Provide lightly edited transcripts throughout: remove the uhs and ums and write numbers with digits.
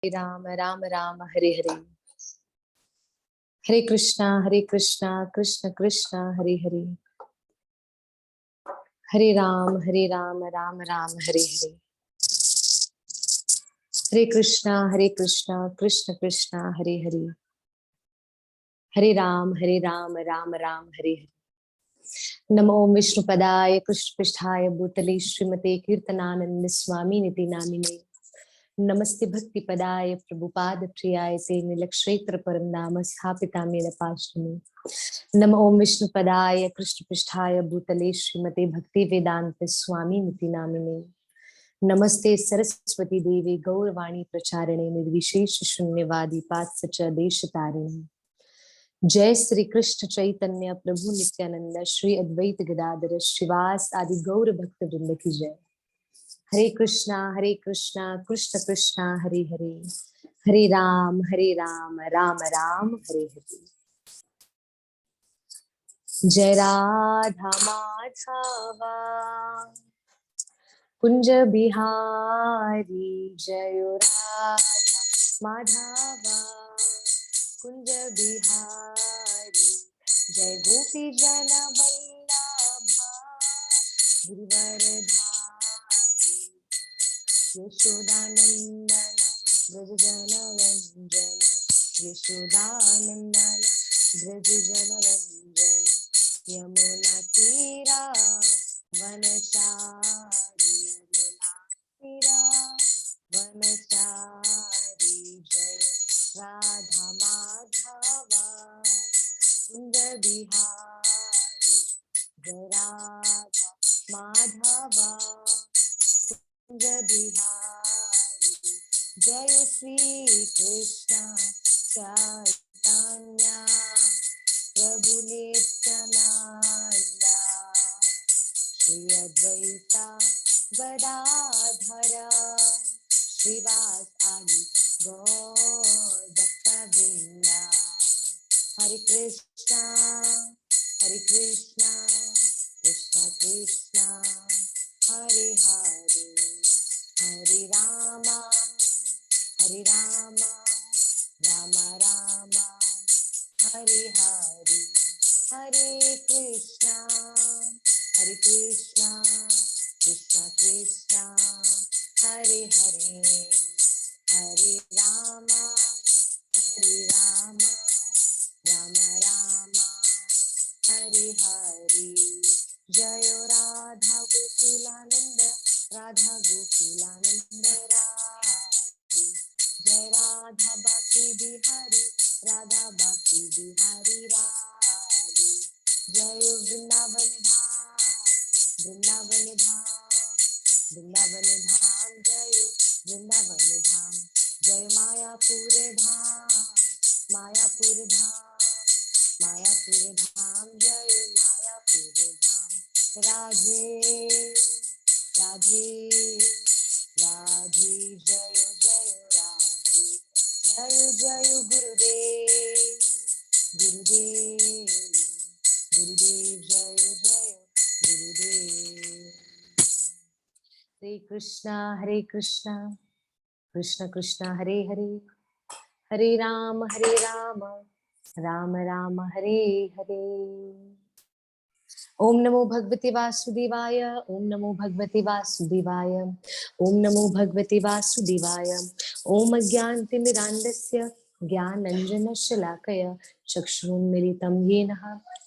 राम राम राम हरे हरे, हरे कृष्णा कृष्ण कृष्ण हरे हरे, हरे राम राम राम हरे हरे, हरे कृष्णा कृष्ण कृष्ण हरे हरे, हरे राम राम राम हरे हरे। नमो विष्णुपदाय कृष्णपृष्ठाय भूतले श्रीमते कीर्तनानंद स्वामी निति नामिने। नमस्ते भक्ति पदाय प्रभुपाद प्रियाय ते नीलक्षेत्र परम नाम स्थापिता मेन पार्श्वे। नमो ओम विष्णुपदाय कृष्णपृष्ठाय भूतले श्रीमते भक्ति वेदांत स्वामी निति नामिने। नमस्ते सरस्वती देवी गौरवाणी प्रचारिणे निर्विशेष शून्यवादी पाश्चात्य देश तारिणे। जय श्री कृष्ण चैतन्य प्रभु नित्यानंद श्री अद्वैत गदाधर श्रीवास आदि गौर भक्त वृंद की जय। हरे कृष्णा कृष्ण कृष्णा हरे हरे, हरे राम राम राम हरे हरे। जय राधा माधवा कुंज बिहारी, जय राधा माधवा कुंज बिहारी, जय गोपी जन वल्लभा गिरिवरधारी, यशोदानंदन ब्रज जन रंजन, यशोदानंदन ब्रज जन रंजन, यमुना तीरा वनचारी, यमुना तीरा वनचारी, जय राधा माधवा कुंज बिहारी, जय राधा माधवा कुंज बिहारी, जय श्री कृष्ण चैतन्य प्रभु नित्यानंद, श्री अद्वैता गदाधर श्रीवास आदि गौर भक्त वृंदा। हरे कृष्णा कृष्णा कृष्णा हरे हरे, हरे रामा राम राम हरे हरे, हरे कृष्णा कृष्णा कृष्णा हरे हरे, हरे रामा राम राम हरे हरे। जय राधा गोकुलानंद राधा गोकुलानंद राधे, जय राधा बाकी बिहारी राधा बाकी बिहारी राधे, जय वृंदावन धाम वृंदावन धाम वृंदावन धाम, जय वृंदावन धाम, जय मायापुर धाम मायापुर धाम मायापुर धाम, जय मायापुर धाम। राधे राधे राधे, जय जय राधे, जय जय गुरुदेव गुरुदेव गुरुदेव, जय जय गुरुदेव। हरे कृष्णा कृष्ण कृष्ण हरे हरे, हरे राम राम राम हरे हरे। ओम नमो भगवते वासुदेवाय, ओम नमो भगवते वासुदेवाय, ओम नमो भगवते वासुदेवाय। ओम अज्ञानतिमिरान्धस्य ज्ञानाञ्जनशलाकया चक्षुरुन्मीलितं येन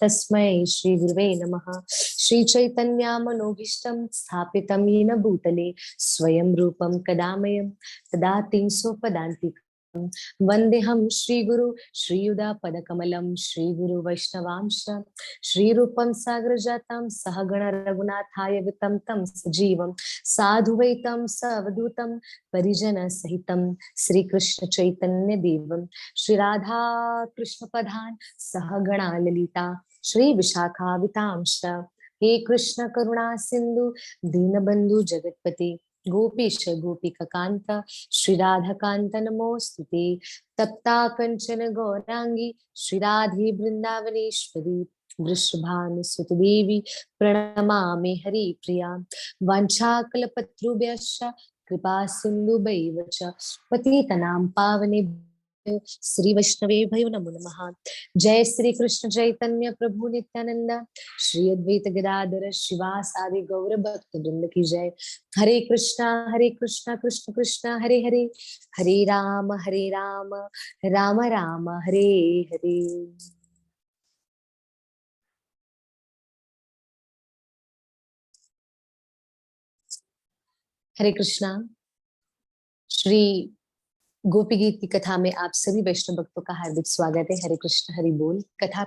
तस्मै श्रीगुरवे नमः। श्रीचैतन्यमनोभीष्टं स्थापितं येन भूतले स्वयं रूपं कदा मह्यं ददाति स्वपदान्तिकम्। वन्देऽहं श्रीगुरु श्रीयुतापदकमलं श्रीगुरु वैष्णवांश श्रीरूपं साग्रजातं सहगण रघुनाथाय वितं तं सजीवं साधुवैतं सवधूतं परिजन सहितं श्रीकृष्ण चैतन्य देवं श्री राधा कृष्ण पदान् सहगणा ललिता श्री विशाखावितांश। हे कृष्ण करुणा सिंधु दीनबंधु जगतपति गोपीश गोपिका कांत श्री राधा कांत नमोस्तुते। तप्ता कंचन गौरांगी श्री राधे वृंदावनेश्वरी वृषभानुसुत देवी प्रणमामि हरिप्रिया। वाञ्छाकल्पतरुभ्यश्च कृपा सिन्धुभैव च पतितनां पावनेभ्यो श्री वैष्णवेभ्यो नमो नमः। जय श्री कृष्ण चैतन्य प्रभु नित्यानंद, श्री अद्वैत गदाधर शिवासादि गौर भक्त वृंद की जय। हरे कृष्णा कृष्ण कृष्ण हरे हरे, हरे राम राम राम हरे हरे। हरे कृष्णा। श्री गोपी गीत की कथा में आप सभी वैष्णव भक्तों का हार्दिक स्वागत है। हरे कृष्ण हरि बोल। कथा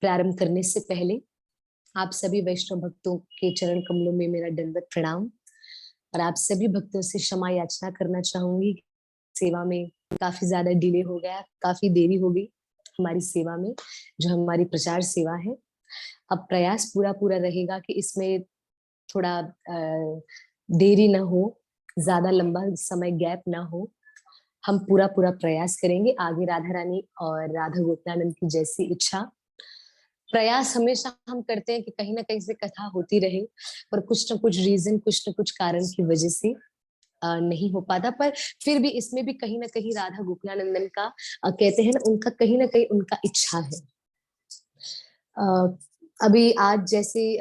प्रारंभ करने से पहले आप सभी वैष्णव भक्तों के चरण कमलों में मेरा दंडवत प्रणाम, और आप सभी भक्तों से क्षमा याचना करना चाहूंगी। सेवा में काफी ज्यादा डिले हो गया, काफी देरी हो गई हमारी सेवा में, जो हमारी प्रचार सेवा है। अब प्रयास पूरा पूरा रहेगा कि इसमें थोड़ा देरी ना हो, ज्यादा लंबा समय गैप ना हो। हम पूरा पूरा प्रयास करेंगे। आगे राधा रानी और राधा गोपनानंद की जैसी इच्छा। प्रयास हमेशा हम करते हैं कि कहीं ना कहीं से कथा होती रहे, पर कुछ ना कुछ रीजन, कुछ ना कुछ कारण की वजह से नहीं हो पाता। पर फिर भी इसमें भी कहीं ना कहीं राधा गोपनानंदन का कहते हैं ना, उनका कहीं ना कहीं उनका इच्छा है। अ, अभी आज जैसे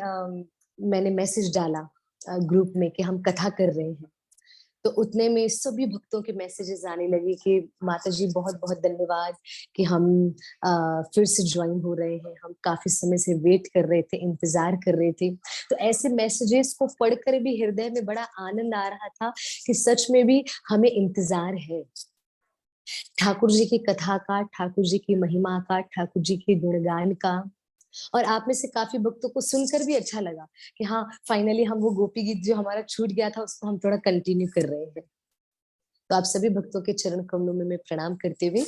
मैंने मैसेज डाला ग्रुप में कि हम कथा कर रहे हैं, तो उतने में सभी भक्तों के मैसेजेस आने लगे कि माता जी बहुत बहुत धन्यवाद कि हम फिर से ज्वाइन हो रहे हैं। हम काफी समय से वेट कर रहे थे, इंतजार कर रहे थे। तो ऐसे मैसेजेस को पढ़कर भी हृदय में बड़ा आनंद आ रहा था कि सच में भी हमें इंतजार है ठाकुर जी की कथा का, ठाकुर जी की महिमा का, ठाकुर जी के गुणगान का। और आप में से काफी भक्तों को सुनकर भी अच्छा लगा कि हाँ, फाइनली हम वो गोपी गीत जो हमारा छूट गया था उसको हम थोड़ा कंटिन्यू कर रहे हैं। तो आप सभी भक्तों के चरण कमलों में मैं प्रणाम करते हुए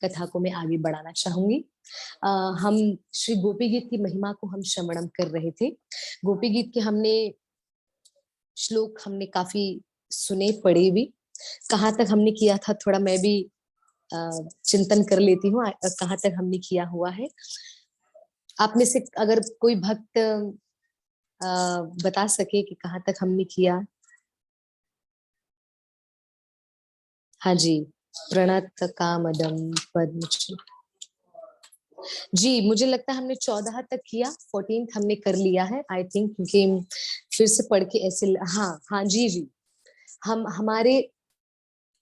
कथा को मैं आगे बढ़ाना चाहूंगी। हम श्री गोपी गीत की महिमा को हम श्रवणम कर रहे थे। गोपी गीत के हमने श्लोक हमने काफी सुने, पढ़े भी। कहाँ तक हमने किया था थोड़ा मैं भी चिंतन कर लेती हूँ, कहाँ तक हमने किया हुआ है। आप में से अगर कोई भक्त बता सके कि कहाँ तक हमने किया। हाँ जी। प्रणत कामदम पद्म। जी, मुझे लगता है हमने 14 तक किया, 14 हमने कर लिया है आई थिंक, क्योंकि फिर से पढ़ के ऐसे हाँ हाँ जी जी। हम हमारे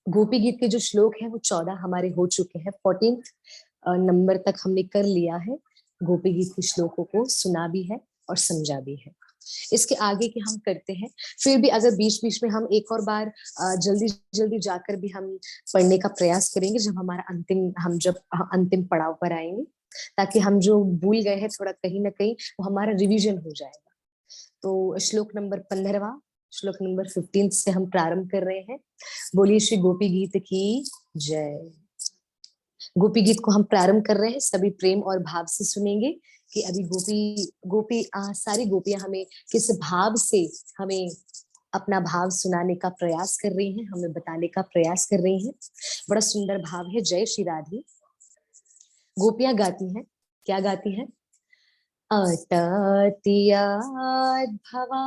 गोपी गीत के जो श्लोक है वो 14 हमारे हो चुके हैं। 14 नंबर तक हमने कर लिया है। गोपी गीत के श्लोकों को सुना भी है और समझा भी है। इसके आगे के हम करते हैं। फिर भी अगर बीच बीच में हम एक और बार जल्दी जल्दी जाकर भी हम पढ़ने का प्रयास करेंगे, जब हमारा जब अंतिम पड़ाव पर आएंगे, ताकि हम जो भूल गए हैं थोड़ा कहीं ना कहीं वो हमारा रिवीजन हो जाएगा। तो श्लोक नंबर 15वां, श्लोक नंबर 15 से हम प्रारंभ कर रहे हैं। बोलिए श्री गोपी गीत की जय। गोपी गीत को हम प्रारंभ कर रहे हैं, सभी प्रेम और भाव से सुनेंगे कि अभी सारी गोपियां हमें किस भाव से हमें अपना भाव सुनाने का प्रयास कर रही हैं, हमें बताने का प्रयास कर रही हैं। बड़ा सुंदर भाव है। जय श्री राधे। गोपियां गाती हैं, क्या गाती हैं? अततियाद भवा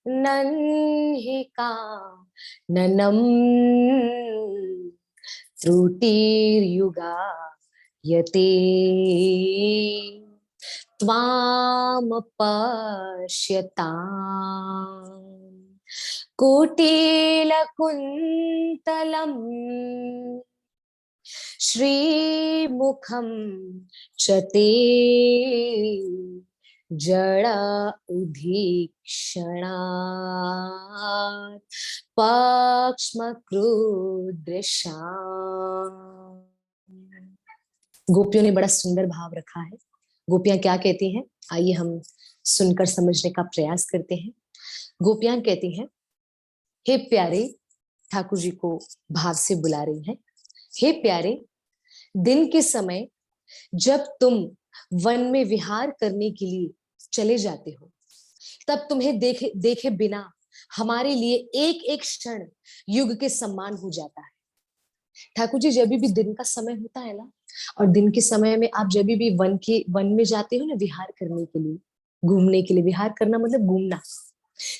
नन्हिका ननम त्रुटिर्युगा यते त्वाम पश्यताम् कुटिलकुन्तलम् श्रीमुखं च ते जड़ उदीक्षणात् पक्ष्मक्रुदृशा। गोपियों ने बड़ा सुंदर भाव रखा है। गोपियां क्या कहती हैं, आइए हम सुनकर समझने का प्रयास करते हैं। गोपियां कहती हैं, हे प्यारे, ठाकुर जी को भाव से बुला रही हैं। हे प्यारे, दिन के समय जब तुम वन में विहार करने के लिए चले जाते हो, तब तुम्हें देखे देखे बिना हमारे लिए एक एक क्षण युग के समान हो जाता है। ठाकुर जी, जब भी दिन का समय होता है ना, और दिन के समय में आप जब भी वन में जाते हो ना विहार करने के लिए, घूमने के लिए, विहार करना मतलब घूमना,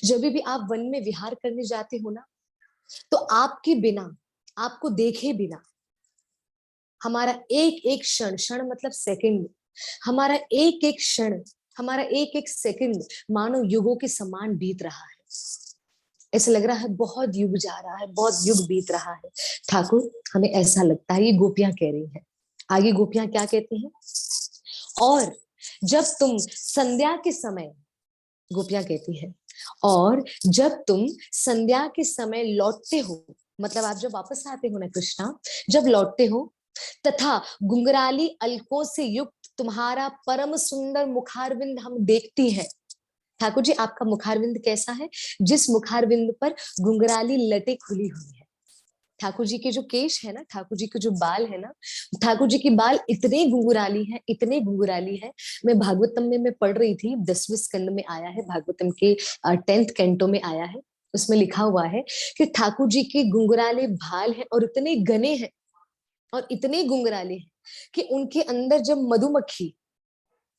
जब भी आप वन में विहार करने जाते हो ना, तो आपके बिना, आपको देखे बिना हमारा एक एक क्षण, क्षण मतलब सेकंड, हमारा एक एक क्षण, हमारा एक एक सेकंड मानो युगों के समान बीत रहा है। ऐसा लग रहा है बहुत युग जा रहा है, बहुत युग बीत रहा है। ठाकुर, हमें ऐसा लगता है। ये गोपियां कह रही हैं। आगे गोपियां क्या कहती हैं? और जब तुम संध्या के समय, गोपियां कहती हैं, और जब तुम संध्या के समय लौटते हो, मतलब आप जब वापस आते हो ना कृष्णा, जब लौटते हो, तथा गुंगराली अलकों से युक्त तुम्हारा परम सुंदर मुखारविंद हम देखती हैं। ठाकुर जी, आपका मुखारविंद कैसा है? जिस मुखारविंद पर गुंगराली लटे खुली हुई है। ठाकुर जी के जो केश है ना, ठाकुर जी के जो बाल है ना, ठाकुर जी के बाल इतने घुंघराली हैं, इतने घुंघराली हैं। मैं भागवतम में मैं पढ़ रही थी, 10वें स्कंद में आया है, भागवतम के 10th कैंटो में आया है। उसमें लिखा हुआ है कि ठाकुर जी के घुंघराले बाल हैं और इतने घने हैं और इतने घुंघराले हैं कि उनके अंदर जब मधुमक्खी,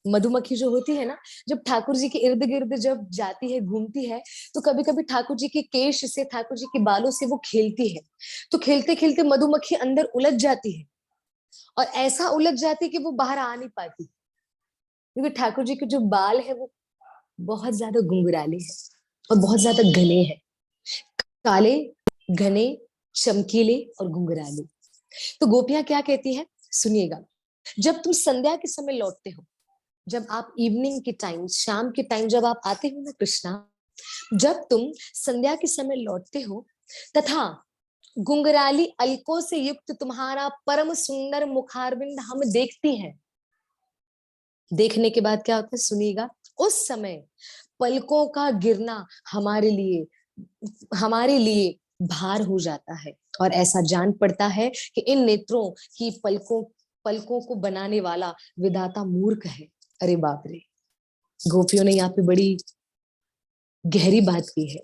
मधुमक्खी जो होती है ना, जब ठाकुर जी के इर्द गिर्द जब जाती है, घूमती है, तो कभी कभी ठाकुर जी के केश से, ठाकुर जी के बालों से वो खेलती है। तो खेलते खेलते मधुमक्खी अंदर उलझ जाती है, और ऐसा उलझ जाती है कि वो बाहर आ नहीं पाती, क्योंकि ठाकुर जी के जो बाल है वो बहुत ज्यादा घुंघराले हैं और बहुत ज्यादा घने हैं, काले, घने, चमकीले और घुंघराले। तो गोपियां क्या कहती है, सुनिएगा। जब तुम संध्या के समय लौटते हो, जब आप इवनिंग के टाइम, शाम के टाइम जब आप आते हो ना कृष्णा, जब तुम संध्या के समय लौटते हो, तथा गुंगराली अलकों से युक्त तुम्हारा परम सुंदर मुखारविंद हम देखती हैं। देखने के बाद क्या होता है, सुनिएगा। उस समय पलकों का गिरना हमारे लिए भार हो जाता है, और ऐसा जान पड़ता है कि इन नेत्रों की पलकों पलकों को बनाने वाला विधाता मूर्ख है। अरे बाप रे! गोपियों ने यहाँ पे बड़ी गहरी बात की है।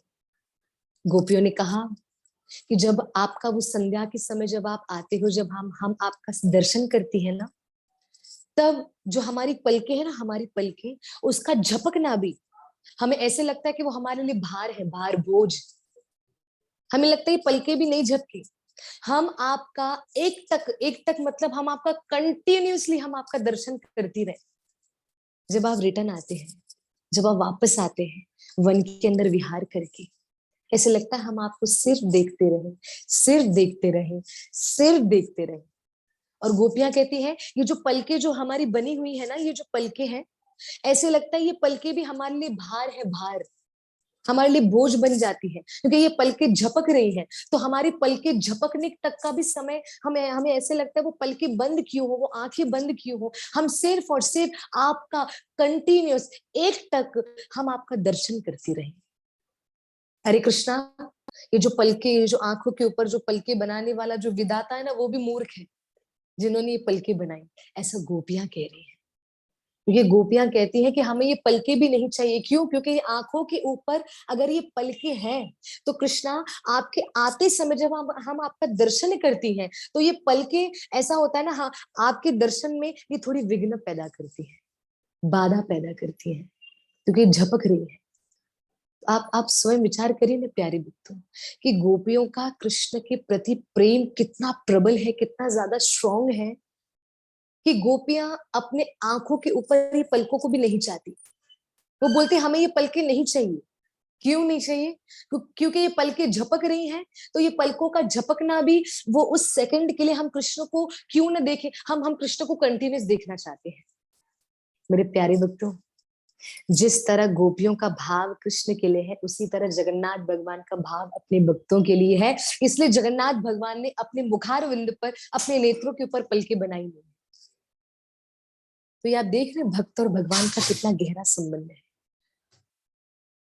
गोपियों ने कहा कि जब आपका वो संध्या के समय जब आप आते हो, जब हम आपका दर्शन करती है ना, तब जो हमारी पलके है ना, हमारी पलके, उसका झपकना भी हमें ऐसे लगता है कि वो हमारे लिए भार है, भार, बोझ। हमें लगता है ये पलके भी नहीं झपके। हम आपका एक तक मतलब हम आपका कंटिन्यूअसली हम आपका दर्शन करती रहे। जब आप रिटर्न आते हैं, जब आप वापस आते हैं वन के अंदर विहार करके, ऐसे लगता है हम आपको सिर्फ देखते रहे, सिर्फ देखते रहे, सिर्फ देखते रहे। और गोपियां कहती हैं, ये जो पलके जो हमारी बनी हुई है ना, ये जो पलके हैं, ऐसे लगता है ये पलके भी हमारे लिए भार है, भार, हमारे लिए बोझ बन जाती है, क्योंकि ये पलके झपक रही हैं। तो हमारी पलके झपकने तक का भी समय हमें हमें ऐसे लगता है वो पलके बंद क्यों हो, वो आंखें बंद क्यों हो। हम सिर्फ और सिर्फ आपका कंटिन्यूअस एक टक हम आपका दर्शन करती रहे। हरे कृष्णा, ये जो पलके, ये जो आंखों के ऊपर जो पलके बनाने वाला जो विधाता है ना, वो भी मूर्ख है जिन्होंने ये पलके बनाई। ऐसा गोपियां कह रही है। ये गोपियां कहती हैं कि हमें ये पलके भी नहीं चाहिए। क्यों? क्योंकि ये आंखों के ऊपर अगर ये पलके हैं, तो कृष्णा, आपके आते समय जब हम आपका दर्शन करती हैं, तो ये पलके, ऐसा होता है ना, हाँ, आपके दर्शन में ये थोड़ी विघ्न पैदा करती है, बाधा पैदा करती है, क्योंकि झपक रही है। आप स्वयं विचार करिए ना प्यारे भक्तों, कि गोपियों का कृष्ण के प्रति प्रेम कितना प्रबल है, कितना ज्यादा स्ट्रॉन्ग है, कि गोपियां अपने आंखों के ऊपर ही पलकों को भी नहीं चाहती। वो बोलते हमें ये पलकें नहीं चाहिए। क्यों नहीं चाहिए? क्योंकि ये पलकें झपक रही हैं, तो ये पलकों का झपकना भी, वो उस सेकंड के लिए हम कृष्ण को क्यों न देखें, हम कृष्ण को कंटिन्यूस देखना चाहते हैं। मेरे प्यारे भक्तों, जिस तरह गोपियों का भाव कृष्ण के लिए है, उसी तरह जगन्नाथ भगवान का भाव अपने भक्तों के लिए है। इसलिए जगन्नाथ भगवान ने अपने मुखार विंद पर, अपने नेत्रों के ऊपर पलके बनाई हुई है। तो ये आप देख रहे हैं भक्त और भगवान का कितना गहरा संबंध है।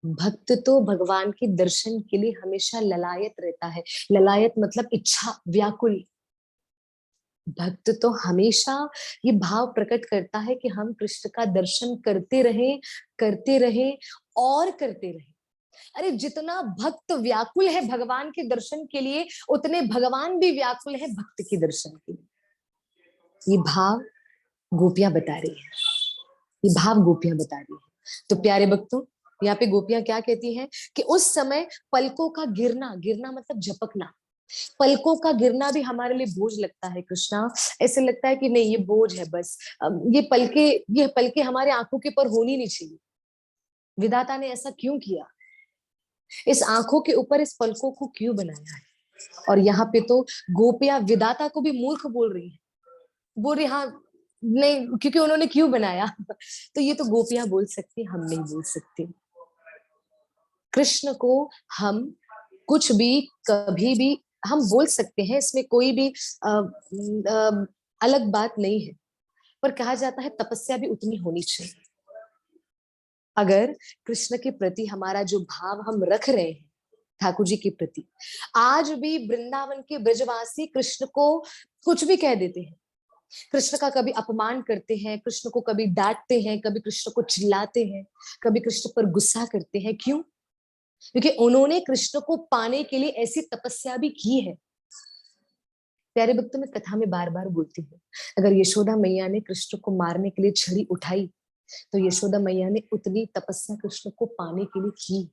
भक्त तो भगवान के दर्शन के लिए हमेशा ललायत रहता है। ललायत मतलब इच्छा, व्याकुल। भक्त तो हमेशा ये भाव प्रकट करता है कि हम कृष्ण का दर्शन करते रहें, करते रहें और करते रहें। अरे जितना भक्त व्याकुल है भगवान के दर्शन के लिए, उतने भगवान भी व्याकुल है भक्त के दर्शन के लिए। ये भाव गोपियां बता रही है, ये भाव गोपियां बता रही है। तो प्यारे भक्तों, यहाँ पे गोपियां क्या कहती हैं कि उस समय पलकों का गिरना, गिरना मतलब झपकना, पलकों का गिरना भी हमारे लिए बोझ लगता है कृष्णा। ऐसे लगता है कि नहीं ये बोझ है बस, ये पलके हमारे आंखों के ऊपर होनी नहीं चाहिए। विधाता ने ऐसा क्यों किया, इस आंखों के ऊपर इस पलकों को क्यों बनाया है? और यहाँ पे तो गोपियां विधाता को भी मूर्ख बोल रही है, बोल रही हाँ नहीं क्योंकि उन्होंने क्यों बनाया। तो ये तो गोपियां बोल सकती, हम नहीं बोल सकते। कृष्ण को हम कुछ भी कभी भी हम बोल सकते हैं, इसमें कोई भी अलग बात नहीं है। पर कहा जाता है तपस्या भी उतनी होनी चाहिए। अगर कृष्ण के प्रति हमारा जो भाव हम रख रहे हैं ठाकुर जी के प्रति, आज भी वृंदावन के ब्रजवासी कृष्ण को कुछ भी कह देते हैं, कृष्ण का कभी अपमान करते हैं, कृष्ण को कभी डांटते हैं, कभी कृष्ण को चिल्लाते हैं, कभी कृष्ण पर गुस्सा करते हैं। क्यों? क्योंकि उन्होंने कृष्ण को पाने के लिए ऐसी तपस्या भी की है। प्यारे भक्तों, में कथा में बार बार बोलती हूँ, अगर यशोदा मैया ने कृष्ण को मारने के लिए छड़ी उठाई तो यशोदा मैया ने उतनी तपस्या कृष्ण को पाने के लिए की।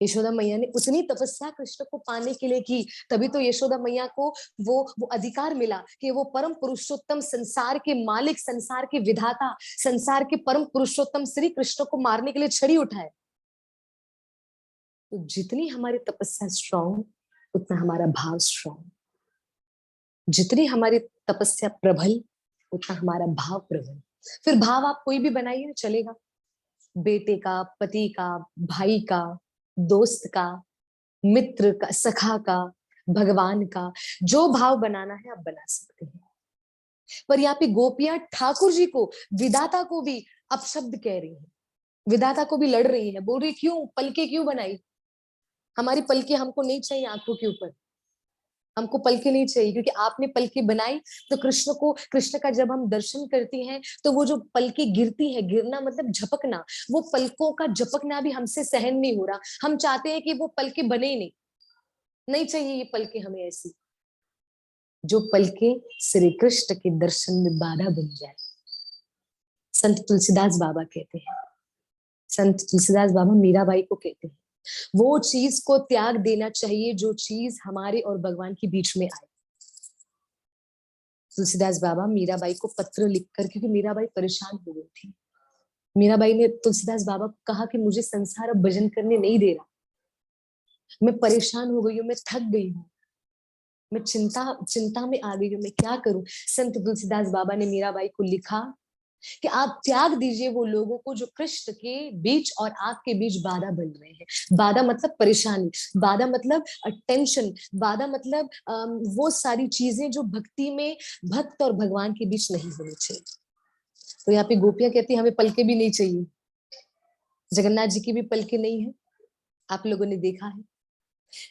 यशोदा मैया ने उतनी तपस्या कृष्ण को पाने के लिए की, तभी तो यशोदा मैया को वो अधिकार मिला कि वो परम पुरुषोत्तम, संसार के मालिक, संसार के विधाता, संसार के परम पुरुषोत्तम श्री कृष्ण को मारने के लिए छड़ी उठाए। तो जितनी हमारी तपस्या स्ट्रांग, उतना हमारा भाव स्ट्रांग। जितनी हमारी तपस्या प्रबल, उतना हमारा भाव प्रबल। फिर भाव आप कोई भी बनाइए ना, चलेगा। बेटे का, पति का, भाई का, दोस्त का, मित्र का, सखा का, भगवान का, जो भाव बनाना है आप बना सकते हैं। पर यहाँ पे गोपियां ठाकुर जी को, विधाता को भी अपशब्द कह रही हैं, विधाता को भी लड़ रही है, बोल रही क्यों पलके क्यों बनाई, हमारी पलके हमको नहीं चाहिए आंखों के ऊपर, हमको पलके नहीं चाहिए, क्योंकि आपने पलके बनाई तो कृष्ण का जब हम दर्शन करते हैं तो वो जो पलके गिरती है, गिरना मतलब झपकना, वो पलकों का झपकना भी हमसे सहन नहीं हो रहा। हम चाहते हैं कि वो पलके बने ही नहीं, नहीं चाहिए ये पलके हमें ऐसी, जो पलके श्री कृष्ण के दर्शन में बाधा बन जाए। संत तुलसीदास बाबा कहते हैं, संत तुलसीदास बाबा मीराबाई को कहते हैं, वो चीज को त्याग देना चाहिए जो चीज हमारे और भगवान के बीच में आए। तुलसीदास बाबा मीराबाई को पत्र लिखकर, क्योंकि मीराबाई परेशान हो गई थी, मीराबाई ने तुलसीदास बाबा को कहा कि मुझे संसार अब भजन करने नहीं दे रहा, मैं परेशान हो गई हूँ, मैं थक गई हूँ, मैं चिंता चिंता में आ गई हूँ, मैं क्या करूं। संत तुलसीदास बाबा ने मीराबाई को लिखा कि आप त्याग दीजिए वो लोगों को जो कृष्ण के बीच और आपके बीच बाधा बन रहे हैं। बाधा मतलब परेशानी, बाधा मतलब टेंशन, बाधा मतलब वो सारी चीजें जो भक्ति में, भक्त और भगवान के बीच नहीं होनी चाहिए। तो यहाँ पे गोपियां कहती हैं हमें पलके भी नहीं चाहिए। जगन्नाथ जी की भी पलके नहीं है, आप लोगों ने देखा है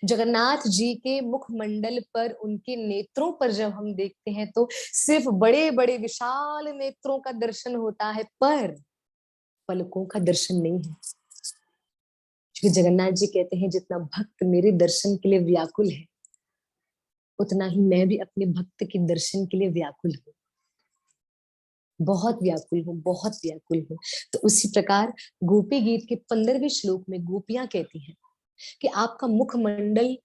जगन्नाथ जी के मुखमंडल पर, उनके नेत्रों पर जब हम देखते हैं तो सिर्फ बड़े बड़े विशाल नेत्रों का दर्शन होता है, पर पलकों का दर्शन नहीं है। क्योंकि जगन्नाथ जी कहते हैं जितना भक्त मेरे दर्शन के लिए व्याकुल है, उतना ही मैं भी अपने भक्त के दर्शन के लिए व्याकुल हूँ, बहुत व्याकुल हूँ, बहुत व्याकुल हूँ। तो उसी प्रकार गोपी गीत के 15वें श्लोक में गोपियां कहती हैं कि आपका मुखमंडल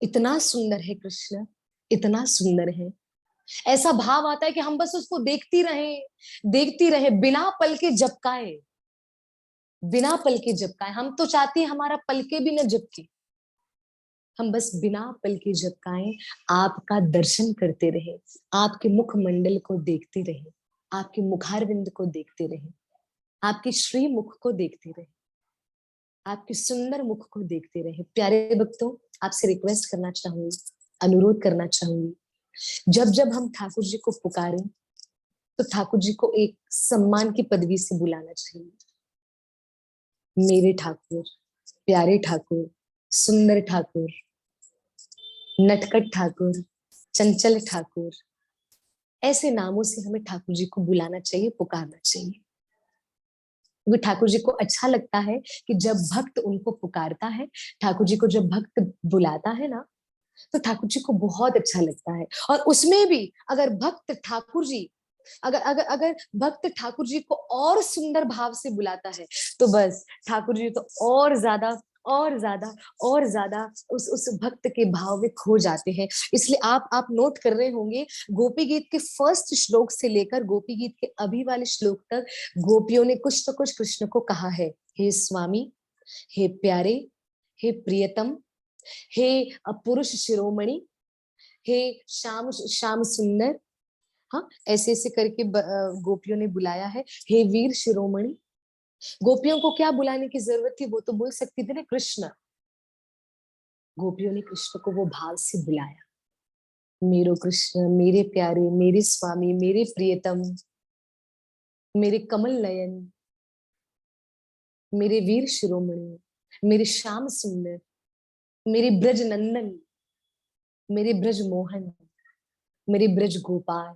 इतना सुंदर है कृष्ण, इतना सुंदर है, ऐसा भाव आता है कि हम बस उसको देखती रहे बिना पल के झपकाए, बिना पल के झपकाए। हम तो चाहते हैं हमारा पलके भी न झपके, हम बस बिना पल के झपकाए आपका दर्शन करते रहे, आपके मुखमंडल को देखते रहे, आपके मुखारविंद को देखते रहे, आपके श्री मुख को देखते रहे, आपके सुंदर मुख को देखते रहे। प्यारे भक्तों, आपसे रिक्वेस्ट करना चाहूंगी, अनुरोध करना चाहूंगी, जब जब हम ठाकुर जी को पुकारें तो ठाकुर जी को एक सम्मान की पदवी से बुलाना चाहिए। मेरे ठाकुर, प्यारे ठाकुर, सुंदर ठाकुर, नटखट ठाकुर, चंचल ठाकुर, ऐसे नामों से हमें ठाकुर जी को बुलाना चाहिए, पुकारना चाहिए। क्योंकि ठाकुर जी को अच्छा लगता है कि जब भक्त उनको पुकारता है, ठाकुर जी को जब भक्त बुलाता है ना, तो ठाकुर जी को बहुत अच्छा लगता है। और उसमें भी अगर भक्त ठाकुर जी अगर अगर अगर भक्त ठाकुर जी को और सुंदर भाव से बुलाता है तो बस ठाकुर जी तो और ज्यादा और ज्यादा और ज्यादा उस भक्त के भाव में खो जाते हैं। इसलिए आप नोट कर रहे होंगे, गोपी गीत के फर्स्ट श्लोक से लेकर गोपी गीत के अभी वाले श्लोक तक गोपियों ने कुछ तो कुछ कृष्ण को कहा है। हे स्वामी, हे प्यारे, हे प्रियतम, हे पुरुष शिरोमणि, हे श्याम श्याम सुंदर। हाँ, ऐसे ऐसे करके गोपियों ने बुलाया है। हे वीर शिरोमणि। गोपियों को क्या बुलाने की जरूरत थी, वो तो बोल सकती थी ना कृष्ण। गोपियों ने कृष्ण को वो भाव से बुलाया, मेरो कृष्ण, मेरे प्यारे, मेरे स्वामी, मेरे प्रियतम, मेरे कमल नयन, मेरे वीर शिरोमणि, मेरे श्याम सुंदर, मेरे ब्रज नंदन, मेरे ब्रज मोहन, मेरे ब्रज गोपाल,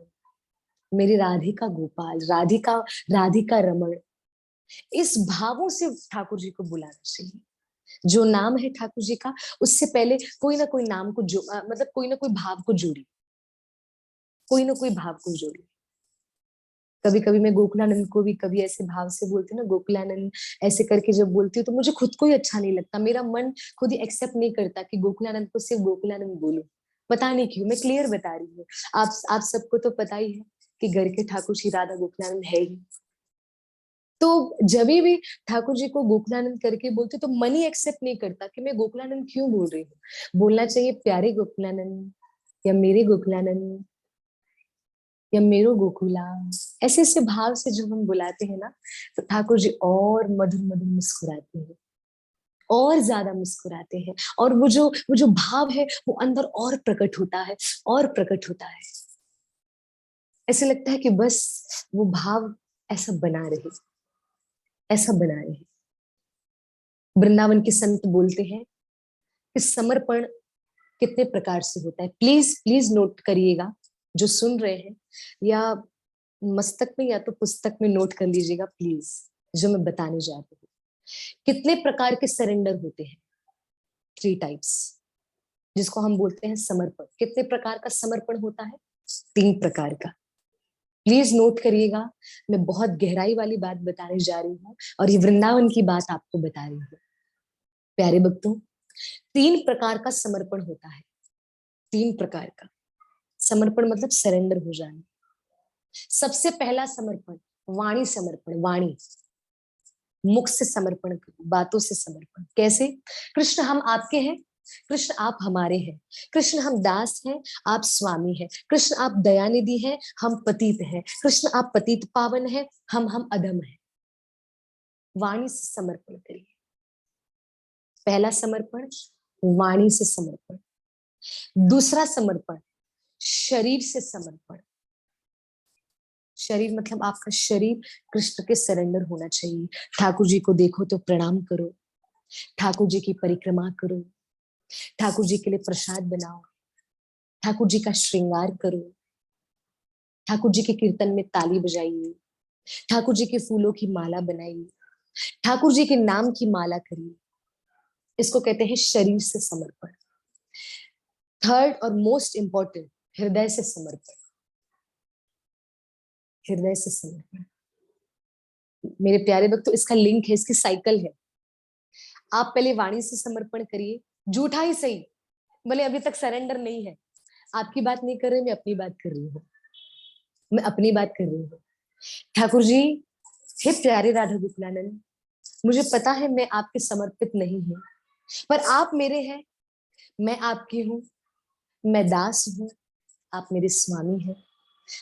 मेरे राधिका गोपाल, राधिका राधिका रमण। इस भावों से ठाकुर जी को बुलाना चाहिए। जो नाम है ठाकुर जी का, उससे पहले कोई ना कोई नाम को मतलब कोई ना कोई भाव को जोड़ी, कोई ना कोई भाव को जोड़ी। कभी कभी मैं गोकुलानंद को भी कभी ऐसे भाव से बोलती हूँ ना, गोकुलानंद ऐसे करके जब बोलती हूँ तो मुझे खुद को ही अच्छा नहीं लगता, मेरा मन खुद ही एक्सेप्ट नहीं करता कि गोकुलानंद को सिर्फ गोकुलानंद बोलूं। पता नहीं क्यों, मैं क्लियर बता रही हूँ। आप सबको तो पता ही है कि घर के ठाकुर श्री राधा गोकुलानंद है ही। तो जब भी ठाकुर जी को गोकुलानंद करके बोलते तो मन ही एक्सेप्ट नहीं करता कि मैं गोकुलानंद क्यों बोल रही हूँ। बोलना चाहिए प्यारे गोकुलानंद, या मेरे गोकुलानंद, या मेरो गोकुला। ऐसे ऐसे भाव से जब हम बुलाते हैं ना, तो ठाकुर जी और मधुर मधुर मुस्कुराते हैं, और ज्यादा मुस्कुराते हैं। और वो जो भाव है वो अंदर और प्रकट होता है, और प्रकट होता है। ऐसे लगता है कि बस वो भाव ऐसा बना रहे, ऐसा बना रहे। वृंदावन के संत बोलते हैं कि समर्पण कितने प्रकार से होता है। प्लीज प्लीज नोट करिएगा, जो सुन रहे हैं, या मस्तक में या तो पुस्तक में नोट कर लीजिएगा प्लीज, जो मैं बताने जा रही हूँ। कितने प्रकार के सरेंडर होते हैं? 3 टाइप्स, जिसको हम बोलते हैं समर्पण। कितने प्रकार का समर्पण होता है? 3 प्रकार का। प्लीज नोट करिएगा, मैं बहुत गहराई वाली बात बताने जा रही हूँ, और ये वृंदावन की बात आपको बता रही हूँ। प्यारे भक्तों, 3 प्रकार का समर्पण होता है। 3 प्रकार का समर्पण मतलब सरेंडर हो जाना। सबसे पहला समर्पण वाणी समर्पण। वाणी, मुख से समर्पण करो, बातों से समर्पण। कैसे? कृष्ण हम आपके हैं, कृष्ण आप हमारे हैं, कृष्ण हम दास हैं, आप स्वामी हैं, कृष्ण आप दयानिधि हैं, हम पतित हैं, कृष्ण आप पतित पावन हैं, हम अधम हैं। वाणी से समर्पण करिए। पहला समर्पण वाणी से समर्पण। दूसरा समर्पण शरीर से समर्पण। शरीर मतलब आपका शरीर कृष्ण के सरेंडर होना चाहिए। ठाकुर जी को देखो तो प्रणाम करो, ठाकुर जी की परिक्रमा करो, ठाकुर जी के लिए प्रसाद बनाओ, ठाकुर जी का श्रृंगार करो, ठाकुर जी के कीर्तन में ताली बजाइए, ठाकुर जी के फूलों की माला बनाइए, ठाकुर जी के नाम की माला करिए। इसको कहते हैं शरीर से समर्पण। थर्ड और मोस्ट इंपॉर्टेंट, हृदय से समर्पण। हृदय से समर्पण। मेरे प्यारे भक्तों, इसका लिंक है, इसकी साइकिल है। आप पहले वाणी से समर्पण करिए, झूठा ही सही, भले अभी तक सरेंडर नहीं है। आपकी बात नहीं कर रही, मैं अपनी बात कर रही हूँ, मैं अपनी बात कर रही हूँ। ठाकुर जी, हे प्यारे राधा गोकुलानंद, मुझे पता है मैं आपके समर्पित नहीं हूँ, पर आप मेरे हैं, मैं आपकी हूँ, मैं दास हूँ, आप मेरे स्वामी हैं,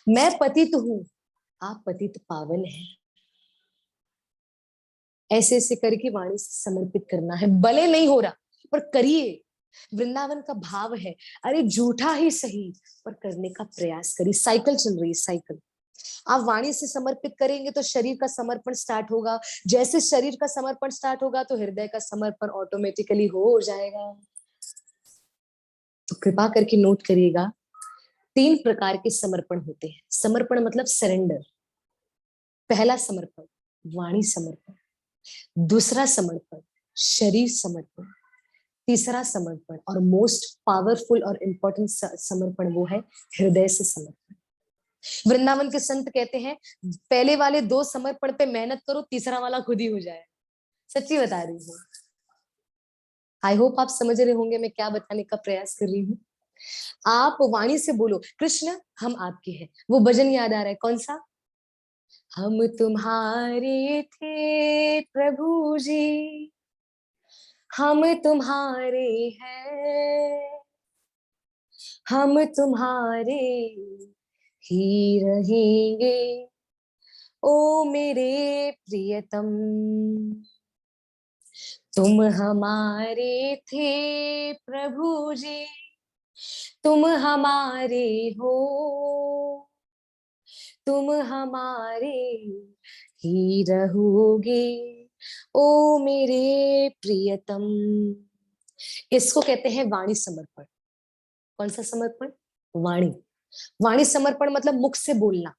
मैं पतित हूँ, आप पतित पावन हैं। ऐसे ऐसे करके वाणी से समर्पित करना है। भले नहीं हो रहा पर करिए, वृंदावन का भाव है। अरे झूठा ही सही, पर करने का प्रयास करिए। साइकिल चल रही है, साइकिल। आप वाणी से समर्पित करेंगे तो शरीर का समर्पण स्टार्ट होगा। जैसे शरीर का समर्पण स्टार्ट होगा तो हृदय का समर्पण ऑटोमेटिकली हो जाएगा। तो कृपा करके नोट करिएगा, 3 प्रकार के समर्पण होते हैं। समर्पण मतलब सरेंडर। पहला समर्पण वाणी समर्पण, दूसरा समर्पण शरीर समर्पण, तीसरा समर्पण और मोस्ट पावरफुल और इंपॉर्टेंट समर्पण वो है हृदय से समर्पण। वृंदावन के संत कहते हैं पहले वाले 2 समर्पण पे मेहनत करो, तीसरा वाला खुद ही हो जाए। सच्ची बता रही हूँ। आई होप आप समझ रहे होंगे मैं क्या बताने का प्रयास कर रही हूँ। आप वाणी से बोलो कृष्ण हम आपके हैं। वो भजन याद आ रहा है, कौन सा? हम तुम्हारे थे प्रभु जी, हम तुम्हारे हैं, हम तुम्हारे ही रहेंगे ओ मेरे प्रियतम। तुम हमारे थे प्रभु जी, तुम हमारे हो, तुम हमारे ही रहोगे ओ मेरे प्रियतम। इसको कहते हैं वाणी समर्पण। कौन सा समर्पण? वाणी। वाणी समर्पण मतलब मुख से बोलना।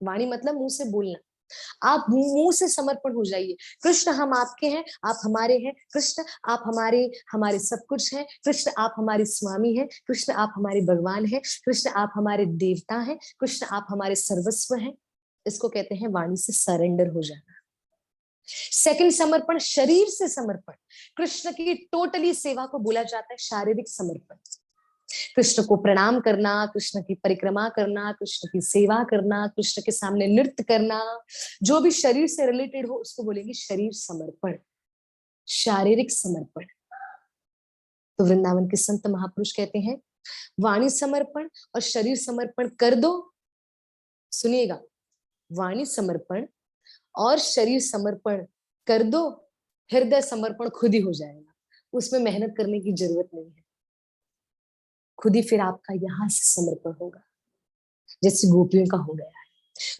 वाणी मतलब मुंह से बोलना। आप मुंह से समर्पण हो जाइए। कृष्ण हम आपके हैं, आप हमारे हैं। कृष्ण आप हमारे हमारे सब कुछ हैं। कृष्ण आप हमारे स्वामी हैं। कृष्ण आप हमारे भगवान हैं। कृष्ण आप हमारे देवता हैं। कृष्ण आप हमारे सर्वस्व हैं। इसको कहते हैं वाणी से सरेंडर हो जाना। सेकंड समर्पण शरीर से समर्पण। कृष्ण की टोटली सेवा को बोला जाता है शारीरिक समर्पण। कृष्ण को प्रणाम करना, कृष्ण की परिक्रमा करना, कृष्ण की सेवा करना, कृष्ण के सामने नृत्य करना, जो भी शरीर से रिलेटेड हो उसको बोलेंगे शरीर समर्पण, शारीरिक समर्पण। तो वृंदावन के संत महापुरुष कहते हैं वाणी समर्पण और शरीर समर्पण कर दो। सुनिएगा, वाणी समर्पण और शरीर समर्पण कर दो, हृदय समर्पण खुद ही हो जाएगा। उसमें मेहनत करने की जरूरत नहीं है, खुद ही फिर आपका यहां से समर्पण होगा, जैसे गोपियों का हो गया है।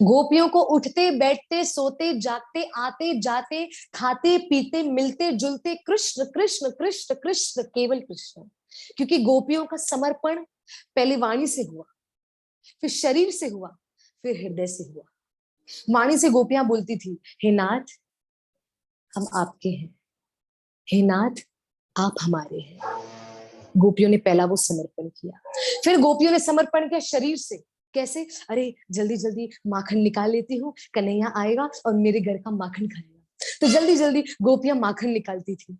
गोपियों को उठते बैठते सोते जागते आते जाते खाते पीते मिलते जुलते कृष्ण कृष्ण कृष्ण कृष्ण केवल कृष्ण। क्योंकि गोपियों का समर्पण पहले वाणी से हुआ, फिर शरीर से हुआ, फिर हृदय से हुआ। वाणी से गोपियां बोलती थी हे नाथ हम आपके हैं, हे नाथ आप हमारे हैं। गोपियों ने पहला वो समर्पण किया। फिर गोपियों ने समर्पण किया शरीर से। कैसे? अरे जल्दी जल्दी माखन निकाल लेती हूँ, कन्हैया आएगा और मेरे घर का माखन खाएगा। तो जल्दी जल्दी गोपियां माखन निकालती थी।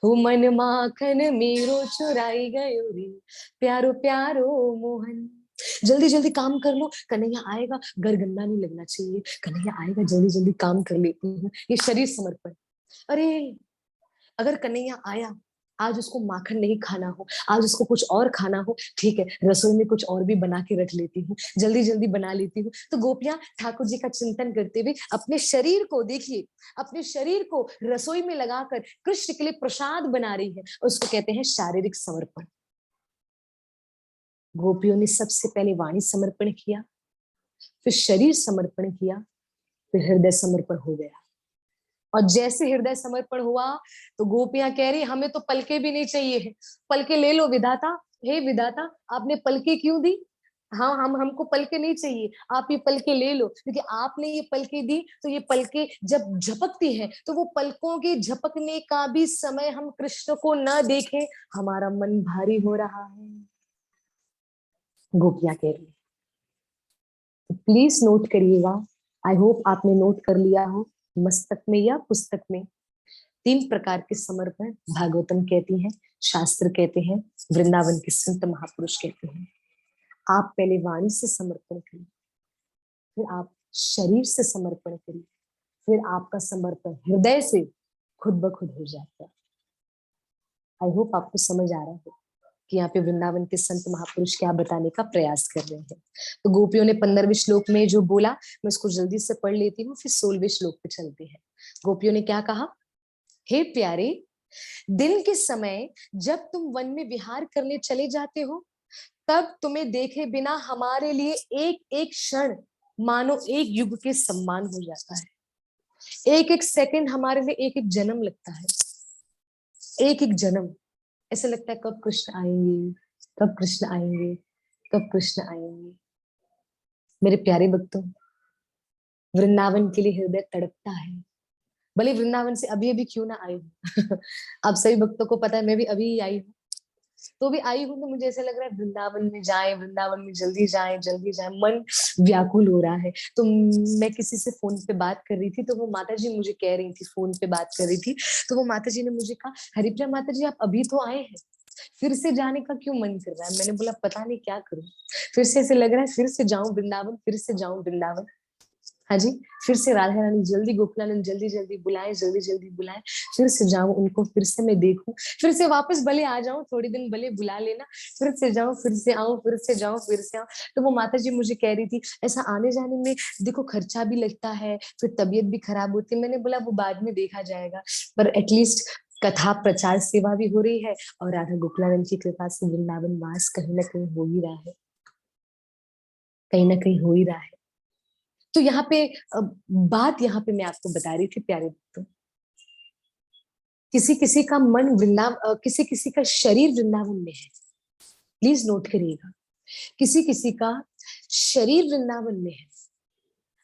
हो मन माखन मेरो चुराई गयो रे, प्यारो प्यारो मोहन। जल्दी जल्दी काम कर लो, कन्हैया आएगा, घर गंदा नहीं लगना चाहिए, कन्हैया आएगा, जल्दी जल्दी काम कर लेती हूँ। ये शरीर समर्पण। अरे अगर कन्हैया आया, आज उसको माखन नहीं खाना हो, आज उसको कुछ और खाना हो, ठीक है रसोई में कुछ और भी बना के रख लेती हूँ, जल्दी जल्दी बना लेती हूँ। तो गोपियां ठाकुर जी का चिंतन करते हुए अपने शरीर को देखिए, अपने शरीर को रसोई में लगाकर कृष्ण के लिए प्रसाद बना रही है, उसको कहते हैं शारीरिक समर्पण। गोपियों ने सबसे पहले वाणी समर्पण किया, फिर शरीर समर्पण किया, फिर हृदय समर्पण हो गया। और जैसे हृदय समर्पण हुआ तो गोपियां कह रही हमें तो पलके भी नहीं चाहिए, पलके ले लो विधाता। हे विधाता आपने पलके क्यों दी? हाँ हम हमको पलके नहीं चाहिए, आप ये पलके ले लो, क्योंकि आपने ये पलके दी तो ये पलके जब झपकती हैं तो वो पलकों के झपकने का भी समय हम कृष्ण को न देखें, हमारा मन भारी हो रहा है। गोपियां कह रही। तो प्लीज नोट करिएगा, आई होप आपने नोट कर लिया हो मस्तक में या पुस्तक में। 3 प्रकार के समर्पण भागवतम कहती है, शास्त्र कहते हैं, वृंदावन के संत महापुरुष कहते हैं। आप पहले वाणी से समर्पण करिए, फिर आप शरीर से समर्पण करिए, फिर आपका समर्पण हृदय से खुद ब खुद हो जाता है। आई होप आपको समझ आ रहा है कि यहाँ पे वृंदावन के संत महापुरुष क्या बताने का प्रयास कर रहे हैं। तो गोपियों ने 15वें श्लोक में जो बोला, मैं उसको जल्दी से पढ़ लेती हूँ, फिर 16वें श्लोक पे चलते हैं। गोपियों ने क्या कहा? हे प्यारे, दिन के समय जब तुम वन में विहार करने चले जाते हो, तब तुम्हें देखे बिना हमारे लिए एक एक क्षण मानो एक युग के सम्मान हो जाता है। एक एक सेकंड हमारे लिए एक एक जन्म लगता है, एक एक जन्म। ऐसे लगता है कब कृष्ण आएंगे, कब कृष्ण आएंगे, कब कृष्ण आएंगे। मेरे प्यारे भक्तों, वृंदावन के लिए हृदय तड़पता है, भले वृंदावन से अभी अभी क्यों ना आई हूँ। आप सभी भक्तों को पता है मैं भी अभी ही आई हूँ। तो भी आई हूँ तो मुझे ऐसा लग रहा है वृंदावन में जाए, वृंदावन में जल्दी जाए, जल्दी जाए, मन व्याकुल हो रहा है। तो मैं किसी से फोन पे बात कर रही थी, तो वो माता जी मुझे कह रही थी, फोन पे बात कर रही थी, तो वो माता जी ने मुझे कहा, हरिप्रिया माता जी आप अभी तो आए हैं, फिर से जाने का क्यों मन कर रहा है? मैंने बोला पता नहीं क्या करूं, फिर से ऐसे लग रहा है फिर से जाऊं वृंदावन, फिर से जाऊं वृंदावन। हाँ जी, फिर से राधा रानी जल्दी, गोकुलानंद जल्दी जल्दी बुलाए, जल्दी जल्दी बुलाए, फिर से जाऊं उनको, फिर से मैं देखूं, फिर से वापस भले आ जाऊं, थोड़ी दिन भले बुला लेना, फिर से जाऊं, फिर से आऊं, फिर से जाऊं, फिर से आऊं। तो वो माता जी मुझे कह रही थी ऐसा आने जाने में देखो खर्चा भी लगता है, फिर तबीयत भी खराब होती है। मैंने बोला वो बाद में देखा जाएगा, पर एटलीस्ट कथा प्रचार सेवा भी हो रही है, और राधा गोकुलानंद की कृपा से वृंदावन वास कहीं ना कहीं हो ही रहा है, कहीं ना कहीं हो ही रहा है। तो यहाँ पे बात यहाँ पे मैं आपको बता रही थी प्यारे दोस्तों, किसी किसी का मन वृंदावन, किसी किसी का शरीर वृंदावन में है, प्लीज नोट करिएगा, किसी किसी का शरीर वृंदावन में है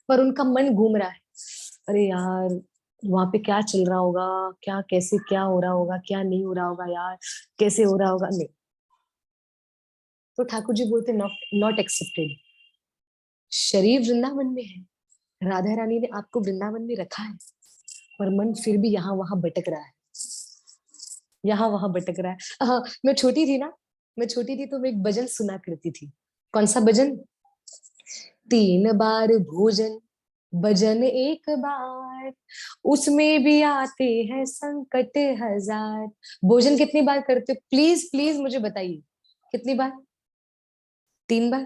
पर उनका मन घूम रहा है, अरे यार वहां पे क्या चल रहा होगा, क्या कैसे क्या हो रहा होगा, क्या नहीं हो रहा होगा यार, कैसे हो रहा होगा, नहीं। तो ठाकुर जी बोलते नॉट नॉट एक्सेप्टेड। शरीर वृंदावन में है, राधा रानी ने आपको वृंदावन में रखा है, पर मन फिर भी यहाँ वहां भटक रहा है, यहाँ वहां भटक रहा है। हाँ, मैं छोटी थी ना, मैं छोटी थी तो मैं एक भजन सुना करती थी। कौन सा भजन? तीन बार भोजन भजन एक बार, उसमें भी आते हैं संकट हजार। भोजन कितनी बार करते हो प्लीज प्लीज मुझे बताइए, कितनी बार? 3 बार?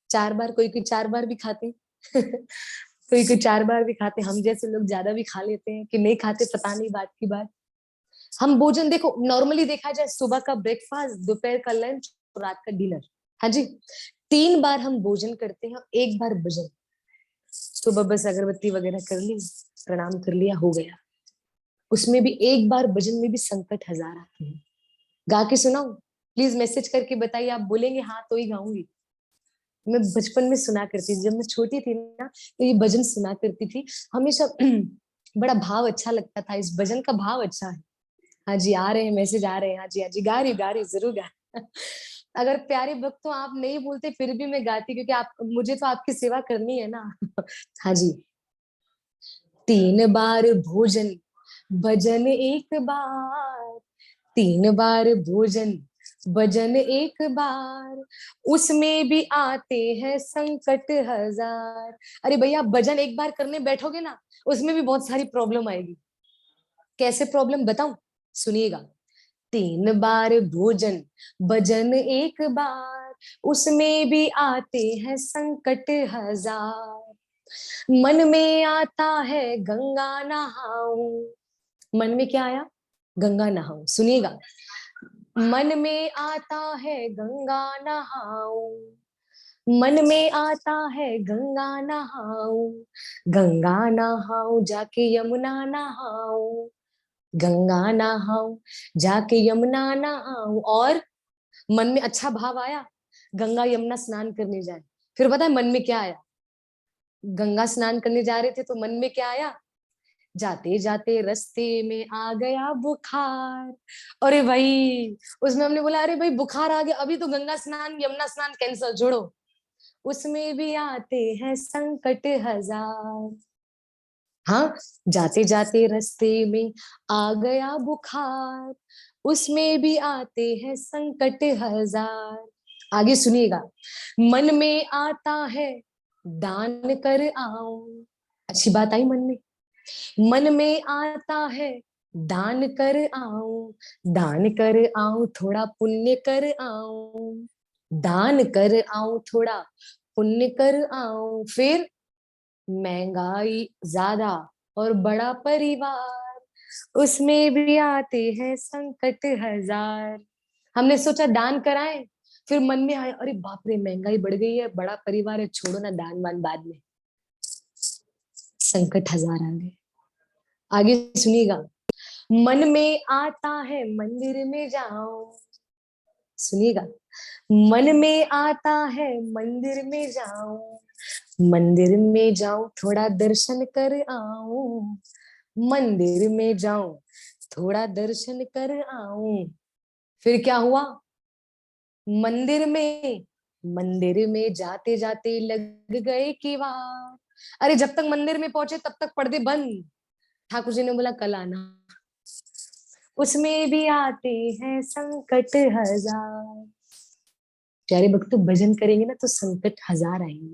4 बार? कोई कोई 4 बार भी खाते कोई कोई 4 बार भी खाते, हम जैसे लोग ज्यादा भी खा लेते हैं कि नहीं खाते, पता नहीं बात की बात। हम भोजन देखो नॉर्मली देखा जाए, सुबह का ब्रेकफास्ट, दोपहर का लंच, रात का डिनर, हाँ जी, 3 बार हम भोजन करते हैं, 1 बार भजन। सुबह बस अगरबत्ती वगैरह कर ली, प्रणाम कर लिया, हो गया। उसमें भी 1 बार भजन में भी संकट हजार आते हैं। गा के सुनाऊं? प्लीज मैसेज करके बताइए, आप बोलेंगे हाँ तो ही गाऊंगी। मैं बचपन में सुना करती थी, जब मैं छोटी थी ना तो ये भजन सुना करती थी हमेशा। बड़ा भाव अच्छा लगता था, इस भजन का भाव अच्छा है। हाँ जी आ रहे हैं मैसेज, आ रहे हैं, हाँ जी हाँ जी, गा रही जरूर गा। अगर प्यारे भक्त तो आप नहीं बोलते फिर भी मैं गाती, क्योंकि आप, मुझे तो आपकी सेवा करनी है ना। हाँ जी। 3 बार भोजन भजन एक बार, 3 बार भोजन भजन एक बार, उसमें भी आते हैं संकट हजार। अरे भैया भजन एक बार करने बैठोगे ना, उसमें भी बहुत सारी प्रॉब्लम आएगी। कैसे प्रॉब्लम बताऊं? सुनिएगा। 3 बार भोजन भजन एक बार, उसमें भी आते हैं संकट हजार। मन में आता है गंगा नहाऊं, मन में क्या आया? गंगा नहाऊं, सुनिएगा। मन में आता है गंगा नहाऊं, मन में आता है गंगा नहाऊं, गंगा नहाऊं जाके यमुना नहाऊं, गंगा नहाऊं जाके यमुना नहाऊं। और मन में अच्छा भाव आया, गंगा यमुना स्नान करने जाए। फिर पता है मन में क्या आया? गंगा स्नान करने जा रहे थे तो मन में क्या आया? जाते जाते रास्ते में आ गया बुखार। अरे भाई, उसमें हमने बोला अरे भाई बुखार आ गया, अभी तो गंगा स्नान यमुना स्नान कैंसल, छोड़ो। उसमें भी आते हैं संकट हजार। हाँ, जाते जाते रास्ते में आ गया बुखार, उसमें भी आते हैं संकट हजार। आगे सुनिएगा। मन में आता है दान कर आओ, अच्छी बात आई मन में। मन में आता है दान कर आओ, दान कर आओ थोड़ा पुण्य कर आओ, दान कर आओ थोड़ा पुण्य कर आओ। फिर महंगाई ज्यादा और बड़ा परिवार, उसमें भी आते हैं संकट हजार। हमने सोचा दान कराएं, फिर मन में आया अरे बाप रे महंगाई बढ़ गई है, बड़ा परिवार है, छोड़ो ना दान वान बाद में। संकट हजार आ गए। आगे सुनिएगा। मन में आता है मंदिर में जाओ, सुनिएगा। मन में आता है मंदिर में जाओ, मंदिर में जाऊं थोड़ा दर्शन कर आऊं, मंदिर में जाऊं थोड़ा दर्शन कर आऊं। फिर क्या हुआ, मंदिर में जाते जाते लग गए किवाड़। अरे जब तक मंदिर में पहुंचे तब तक पर्दे बंद। ठाकुर जी ने बोला कल आना, उसमें भी आते हैं संकट हजार। प्यारे भक्तों, भजन करेंगे ना तो संकट हजार आएंगे।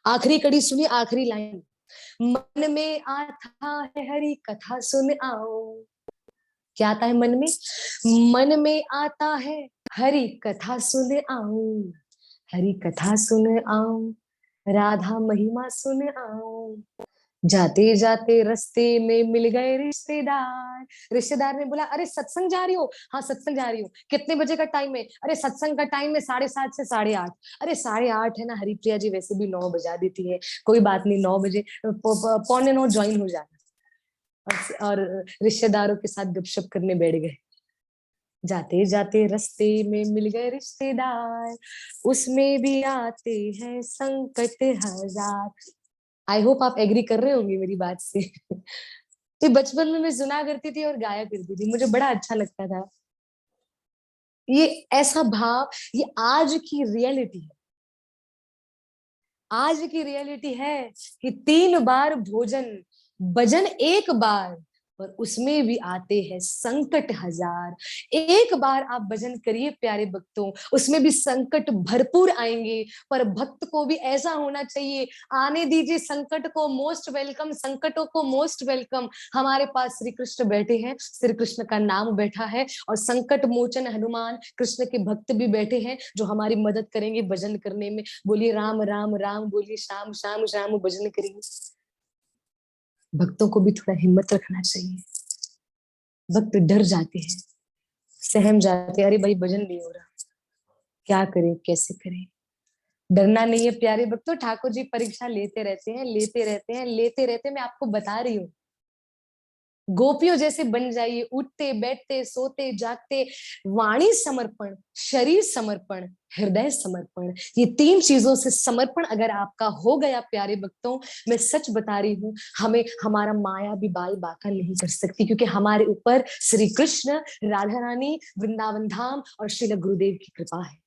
आखिरी कड़ी सुनिए, आखिरी लाइन, मन में आता है हरि कथा सुन आओ। क्या आता है मन में? मन में आता है हरि कथा सुन आओ, हरि कथा सुन आओ, राधा महिमा सुन आओ। जाते जाते रास्ते में मिल गए रिश्तेदार। रिश्तेदार ने बोला अरे सत्संग जा रही हो? हाँ सत्संग जा रही हूँ। कितने बजे का टाइम है? अरे सत्संग का टाइम है 7:30 से 8:30। अरे 8:30 है ना, हरिप्रिया जी वैसे भी 9 बजा देती है, कोई बात नहीं, 9 बजे 9:45 ज्वाइन हो जाना। और रिश्तेदारों के साथ गपशप करने बैठ गए। जाते जाते रास्ते में मिल गए रिश्तेदार, उसमें भी आते हैं संकट हजार। आई होप आप एग्री कर रहे होंगे मेरी बात से। ये बचपन में मैं सुना करती थी और गाया करती थी, मुझे बड़ा अच्छा लगता था। ये ऐसा भाव, ये आज की रियलिटी है। आज की रियलिटी है कि 3 बार भोजन, भजन 1 बार, और उसमें भी आते हैं संकट हजार। 1 बार आप भजन करिए प्यारे भक्तों, उसमें भी संकट भरपूर आएंगे, पर भक्त को भी ऐसा होना चाहिए, आने दीजिए संकट को, मोस्ट वेलकम, संकटों को मोस्ट वेलकम। हमारे पास श्री कृष्ण बैठे हैं, श्री कृष्ण का नाम बैठा है, और संकट मोचन हनुमान कृष्ण के भक्त भी बैठे हैं जो हमारी मदद करेंगे भजन करने में। बोलिए राम राम राम, बोलिए श्याम श्याम श्याम, भजन करेंगे। भक्तों को भी थोड़ा हिम्मत रखना चाहिए। भक्त डर जाते हैं, सहम जाते हैं, अरे भाई भजन नहीं हो रहा, क्या करें कैसे करें। डरना नहीं है प्यारे भक्तों, ठाकुर जी परीक्षा लेते रहते हैं, लेते रहते हैं, लेते रहते हैं। मैं आपको बता रही हूँ, गोपियों जैसे बन जाइए, उठते बैठते सोते जागते, वाणी समर्पण, शरीर समर्पण, हृदय समर्पण, ये 3 चीजों से समर्पण अगर आपका हो गया प्यारे भक्तों, मैं सच बता रही हूँ, हमें हमारा माया भी बाल बाका नहीं कर सकती, क्योंकि हमारे ऊपर श्री कृष्ण, राधा रानी, वृंदावन धाम और श्रील गुरुदेव की कृपा है।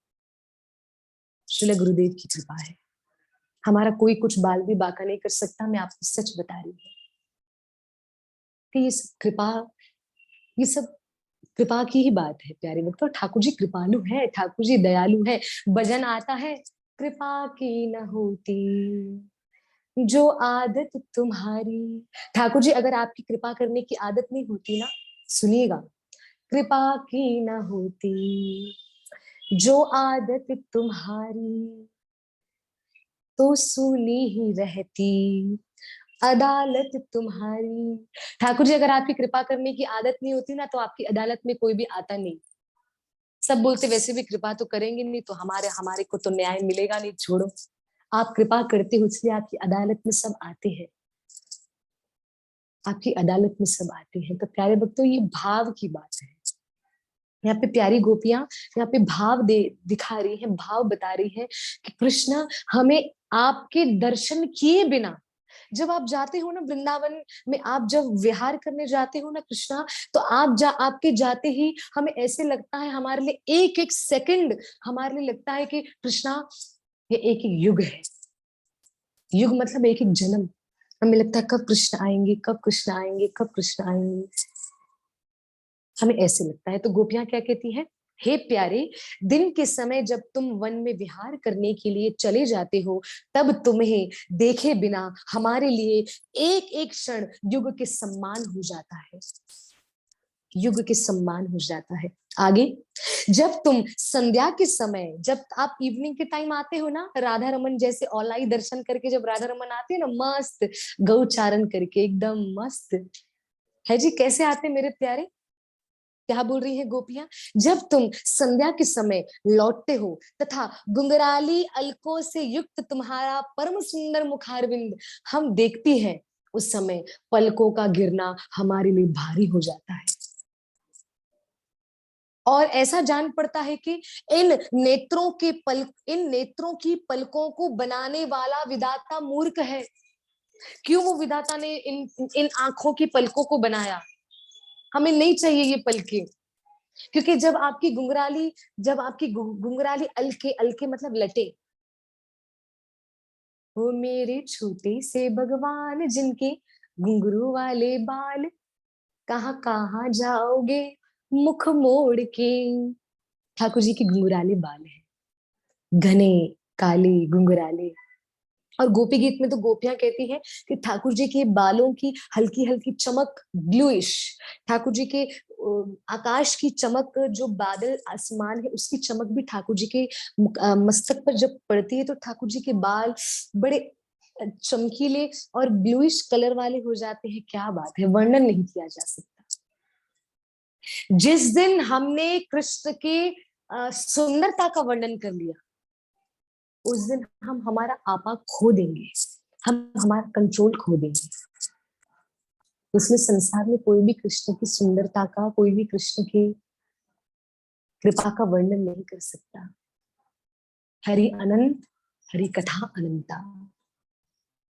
श्रील गुरुदेव की कृपा है, हमारा कोई कुछ बाल भी बाका नहीं कर सकता। मैं आपको सच बता रही हूँ कि ये सब कृपा, ये सब कृपा की ही बात है प्यारे भक्तों। ठाकुर जी कृपालु है, ठाकुर जी दयालु है। भजन आता है, कृपा की न होती जो आदत तुम्हारी। ठाकुर जी अगर आपकी कृपा करने की आदत नहीं होती ना, सुनिएगा, कृपा की न होती जो आदत तुम्हारी, तो सुनी ही रहती अदालत तुम्हारी। ठाकुर जी अगर आपकी कृपा करने की आदत नहीं होती ना, तो आपकी अदालत में कोई भी आता नहीं। सब बोलते वैसे भी कृपा तो करेंगे नहीं, तो हमारे हमारे को तो न्याय मिलेगा नहीं, छोड़ो। आप कृपा करते हो इसलिए आपकी अदालत में सब आते हैं, आपकी अदालत में सब आते हैं। तो प्यारे भक्तों, ये भाव की बात है। यहाँ पे प्यारी गोपियां यहाँ पे भाव दे दिखा रही हैं, भाव बता रही हैं कि कृष्णा हमें आपके दर्शन किए बिना, जब आप जाते हो ना वृंदावन में, आप जब विहार करने जाते हो ना कृष्णा, तो आपके जाते ही हमें ऐसे लगता है, हमारे लिए एक एक सेकंड हमारे लिए लगता है कि कृष्णा ये एक एक युग है। युग मतलब एक एक जन्म। हमें लगता है कब कृष्ण आएंगे, कब कृष्ण आएंगे, कब कृष्ण आएंगे, हमें ऐसे लगता है। तो गोपियां क्या कहती हैं, हे प्यारे, दिन के समय जब तुम वन में विहार करने के लिए चले जाते हो, तब तुम्हें देखे बिना हमारे लिए एक एक क्षण युग के सम्मान हो जाता है, युग के सम्मान हो जाता है। आगे, जब तुम संध्या के समय, जब आप इवनिंग के टाइम आते हो ना, राधा रमन जैसे औलाई दर्शन करके जब राधा रमन आते हैं ना, मस्त गौचारण करके एकदम मस्त है जी, कैसे आते मेरे प्यारे, क्या बोल रही हैं गोपियां, जब तुम संध्या के समय लौटते हो तथा गुंगराली अलकों से युक्त तुम्हारा परम सुंदर मुखारविंद हम देखती हैं, उस समय पलकों का गिरना हमारे लिए भारी हो जाता है, और ऐसा जान पड़ता है कि इन नेत्रों की पलकों को बनाने वाला विधाता मूर्ख है। क्यों वो विधाता ने इन इन आंखों की पलकों को बनाया? हमें नहीं चाहिए ये पलकें। क्योंकि जब आपकी गुंगराली अलके अलके मतलब लटे, वो मेरे छोटे से भगवान जिनके घुंघरू वाले बाल, कहाँ कहाँ जाओगे मुख मोड़ के। ठाकुर जी के घुंघराले बाल हैं, घने काले घुंघराले। और गोपी गीत में तो गोपियां कहती हैं कि ठाकुर जी के बालों की हल्की हल्की चमक, ब्लूइश, ठाकुर जी के आकाश की चमक, जो बादल आसमान है उसकी चमक भी ठाकुर जी के मस्तक पर जब पड़ती है तो ठाकुर जी के बाल बड़े चमकीले और ब्लूइश कलर वाले हो जाते हैं। क्या बात है, वर्णन नहीं किया जा सकता। जिस दिन हमने कृष्ण के सुंदरता का वर्णन कर लिया, उस दिन हम हमारा आपा खो देंगे, हम हमारा कंट्रोल खो देंगे। इसलिए संसार में कोई भी कृष्ण की सुंदरता का, कोई भी कृष्ण की कृपा का वर्णन नहीं कर सकता। हरि अनंत, हरि कथा अनंता।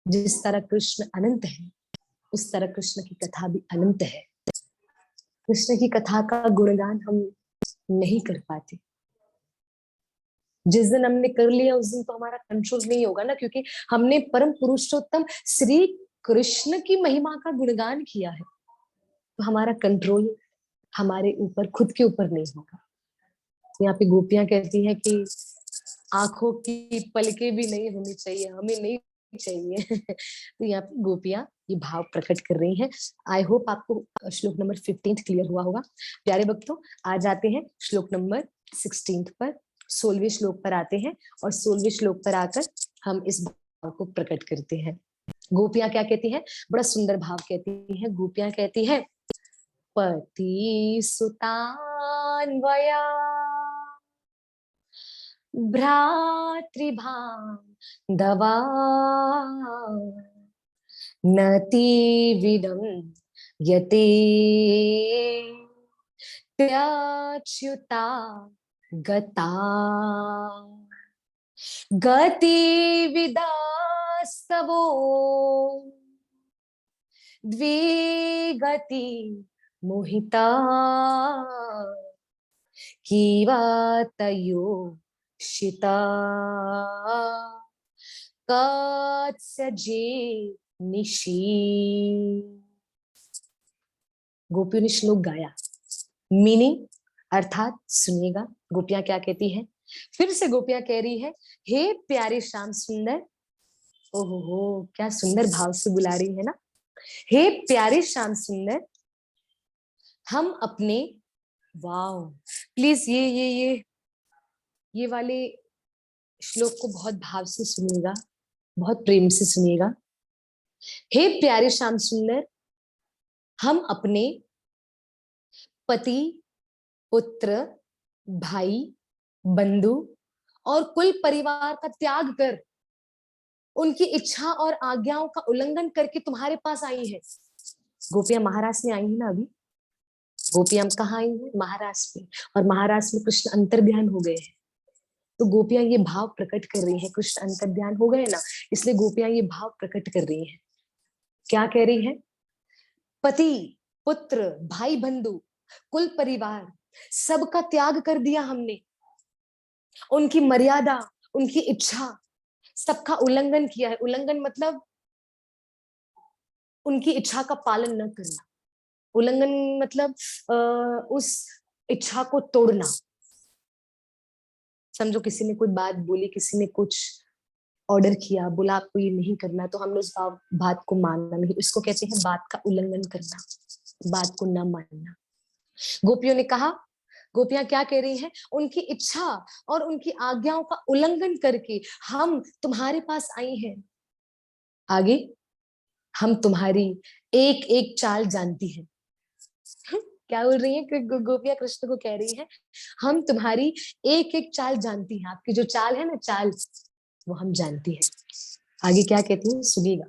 जिस तरह कृष्ण अनंत है, उस तरह कृष्ण की कथा भी अनंत है। कृष्ण की कथा का गुणगान हम नहीं कर पाते। जिस दिन हमने कर लिया उस दिन तो हमारा कंट्रोल नहीं होगा ना, क्योंकि हमने परम पुरुषोत्तम श्री कृष्ण की महिमा का गुणगान किया है, तो हमारा कंट्रोल हमारे ऊपर, खुद के ऊपर नहीं होगा। यहाँ पे गोपियां कहती हैं कि आंखों की पलकें भी नहीं होनी चाहिए, हमें नहीं चाहिए। तो यहाँ पे गोपियां ये भाव प्रकट कर रही हैं। आई होप आपको श्लोक नंबर 15 क्लियर हुआ होगा। प्यारे भक्तों, आ जाते हैं श्लोक नंबर 16 पर, 16वें श्लोक पर आते हैं, और 16वें श्लोक पर आकर हम इस भाव को प्रकट करते हैं। गोपियां क्या कहती हैं, बड़ा सुंदर भाव कहती हैं। गोपियां कहती हैं, पति सुतान वया भ्रातृभादवा नतिविदं यते त्याच्युता गता गतिविदास्तवो द्विगति मोहिता कीवातयो शिता कात्स्यजे निशी। गोपियों ने श्लोक गाया, मीनिंग अर्थात सुनिएगा। गोपियां क्या कहती है, फिर से गोपियां कह रही है, हे प्यारे श्याम सुंदर। ओहो हो, क्या सुंदर भाव से बुला रही है ना। हे प्यारे श्याम सुंदर, हम अपने, वाओ, प्लीज ये वाले श्लोक को बहुत भाव से सुनिएगा, बहुत प्रेम से सुनिएगा। हे प्यारे श्याम सुंदर, हम अपने पति, पुत्र, भाई, बंधु और कुल परिवार का त्याग कर, उनकी इच्छा और आज्ञाओं का उल्लंघन करके तुम्हारे पास आई है। गोपियां महाराष्ट्र में आई है ना अभी। गोपियां कहाँ आई है, महाराष्ट्र में, और महाराष्ट्र में कृष्ण अंतर्ध्यान हो गए हैं। तो गोपियां ये भाव प्रकट कर रही हैं, कृष्ण अंतर्ध्यान हो गए ना, इसलिए गोपियां ये भाव प्रकट कर रही हैं। क्या कह रही है, पति, पुत्र, भाई, बंधु, कुल परिवार, सबका त्याग कर दिया हमने। उनकी मर्यादा, उनकी इच्छा, सबका उल्लंघन किया है। उल्लंघन मतलब उनकी इच्छा का पालन न करना। उल्लंघन मतलब उस इच्छा को तोड़ना। समझो किसी ने कोई बात बोली, किसी ने कुछ ऑर्डर किया, बोला आपको ये नहीं करना, तो हमने उस बात को मानना नहीं, इसको कहते हैं बात का उल्लंघन करना, बात को न मानना। गोपियों ने कहा, गोपियां क्या कह रही हैं, उनकी इच्छा और उनकी आज्ञाओं का उल्लंघन करके हम तुम्हारे पास आई हैं। आगे, हम तुम्हारी एक एक चाल जानती हैं। क्या बोल रही है गोपियां, कृष्ण को कह रही है, हम तुम्हारी एक एक चाल जानती हैं। आपकी जो चाल है ना, चाल, वो हम जानती है। आगे क्या कहती है, सुनिएगा।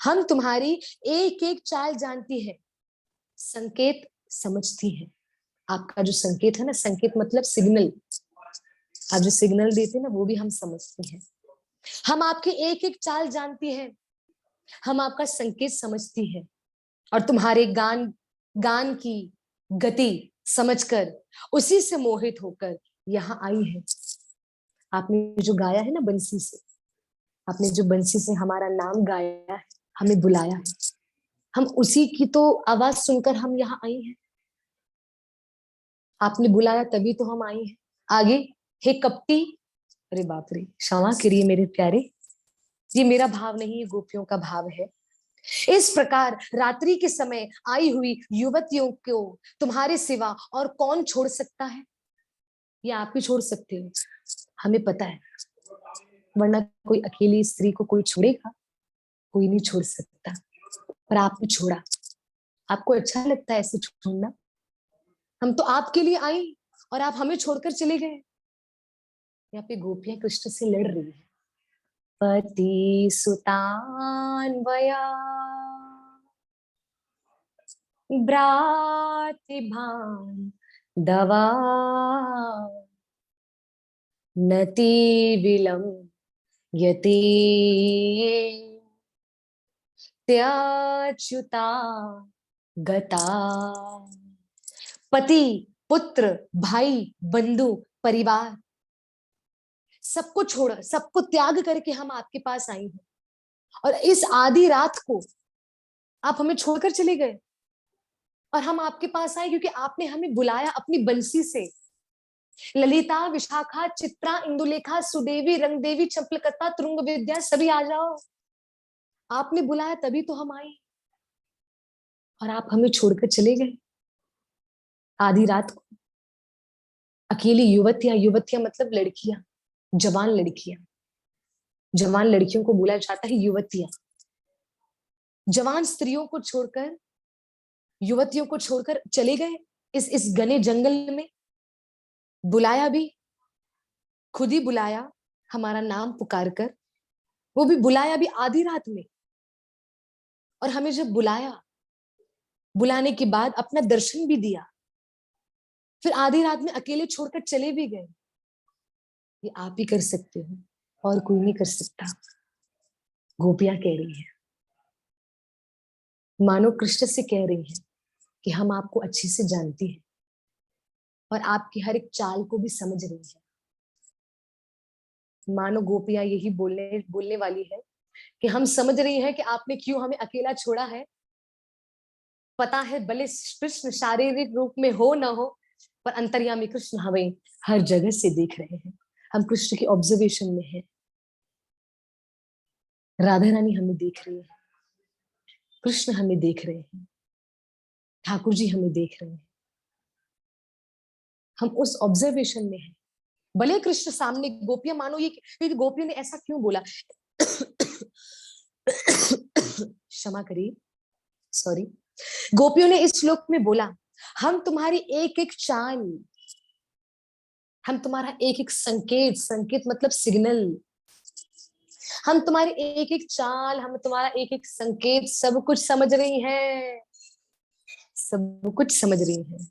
हम तुम्हारी एक एक चाल जानती है, संकेत समझती है। आपका जो संकेत है ना, संकेत मतलब सिग्नल, आप जो सिग्नल देते हैं ना, वो भी हम समझते हैं। हम आपकी एक एक चाल जानती है, हम आपका संकेत समझती है, और तुम्हारे गान गान की गति समझकर, उसी से मोहित होकर यहाँ आई है। आपने जो गाया है ना बंसी से, आपने जो बंसी से हमारा नाम गाया है, हमें बुलाया है, हम उसी की तो आवाज सुनकर हम यहाँ आई हैं। आपने बुलाया तभी तो हम आई हैं। आगे, हे कपटी, अरे बाप रे, क्षमा करिए मेरे प्यारे, ये मेरा भाव नहीं, ये गोपियों का भाव है। इस प्रकार रात्रि के समय आई हुई युवतियों को तुम्हारे सिवा और कौन छोड़ सकता है? ये आप ही छोड़ सकते हो, हमें पता है, वरना कोई अकेली स्त्री को कोई छोड़ेगा? कोई नहीं छोड़ सकता, पर आपने छोड़ा। आपको अच्छा लगता है ऐसे छोड़ना? हम तो आपके लिए आई और आप हमें छोड़कर चले गए। यहाँ पे गोपियां कृष्ण से लड़ रही है। पति सुतान वया भ्रातृभान दवा नति विलम यति त्याच्युता गता। पति, पुत्र, भाई, बंधु, परिवार, सबको छोड़, सबको त्याग करके हम आपके पास आई हैं, और इस आधी रात को आप हमें छोड़कर चले गए। और हम आपके पास आए क्योंकि आपने हमें बुलाया अपनी बंसी से। ललिता, विशाखा, चित्रा, इंदुलेखा, सुदेवी, रंगदेवी, चंपलकता, तुंग विद्या, सभी आ जाओ। आपने बुलाया तभी तो हम आए, और आप हमें छोड़कर चले गए आधी रात को। अकेली युवतियां, युवतियां मतलब लड़कियां, जवान लड़कियां, जवान लड़कियों को बोला जाता है युवतियां। जवान स्त्रियों को छोड़कर, युवतियों को छोड़कर चले गए इस घने जंगल में। बुलाया भी, खुद ही बुलाया, हमारा नाम पुकार कर, वो भी बुलाया भी आधी रात में। और हमें जब बुलाया, बुलाने के बाद अपना दर्शन भी दिया, फिर आधी रात में अकेले छोड़कर चले भी गए। ये आप ही कर सकते हो, और कोई नहीं कर सकता। गोपियां कह रही है, मानो कृष्ण से कह रही है कि हम आपको अच्छे से जानती हैं और आपकी हर एक चाल को भी समझ रही है। मानो गोपियां यही बोलने बोलने वाली है कि हम समझ रही हैं कि आपने क्यों हमें अकेला छोड़ा है। पता है भले कृष्ण शारीरिक रूप में हो ना हो, पर अंतर्यामी कृष्ण हमें हर जगह से देख रहे हैं। हम कृष्ण की ऑब्जर्वेशन में हैं। राधा रानी हमें देख रही है, कृष्ण हमें देख रहे हैं, ठाकुर जी हमें देख रहे हैं। हम उस ऑब्जर्वेशन में हैं। भले कृष्ण सामने, गोपियां मानो ये क्योंकि गोपियों ने ऐसा क्यों बोला, क्षमा करिए, सॉरी। गोपियों ने इस श्लोक में बोला, हम तुम्हारी एक एक चाल, हम तुम्हारा एक एक संकेत, संकेत मतलब सिग्नल, हम तुम्हारी एक एक चाल, हम तुम्हारा एक एक संकेत सब कुछ समझ रही हैं, सब कुछ समझ रही हैं।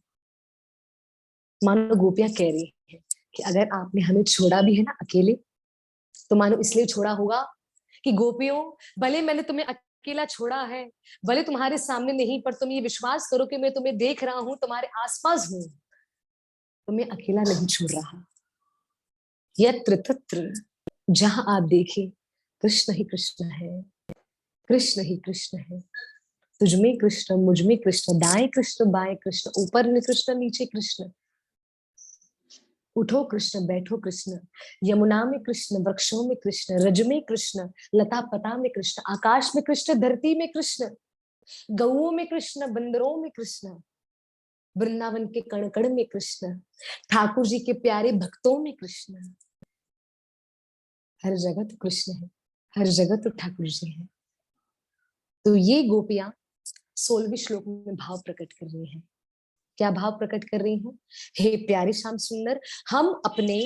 मानो गोपियां कह रही है कि अगर आपने हमें छोड़ा भी है ना अकेले, तो मानो इसलिए छोड़ा होगा कि गोपियों, भले मैंने तुम्हें अकेला छोड़ा है, भले तुम्हारे सामने नहीं, पर तुम ये विश्वास करो कि मैं तुम्हें देख रहा हूं, तुम्हारे आसपास हूं, तुम्हें अकेला नहीं छोड़ रहा। यत्र तत्र, जहां आप देखें, कृष्ण ही कृष्ण है, कृष्ण ही कृष्ण है। तुझ में कृष्ण, मुझ में कृष्ण, दाएं कृष्ण, बाएं कृष्ण, ऊपर में कृष्ण, नीचे कृष्ण। उठो कृष्ण, बैठो कृष्ण, यमुना में कृष्ण, वृक्षों में कृष्ण, रज में कृष्ण, लता पता में कृष्ण, आकाश में कृष्ण, धरती में कृष्ण, गौओं में कृष्ण, बंदरों में कृष्ण, वृंदावन के कण कण में कृष्ण, ठाकुर जी के प्यारे भक्तों में कृष्ण। हर जगह तो कृष्ण है, हर जगह तो ठाकुर जी है। तो ये गोपियां 16वें श्लोक में भाव प्रकट कर रही हैं। क्या भाव प्रकट कर रही हूँ? हे प्यारे श्याम सुंदर, हम अपने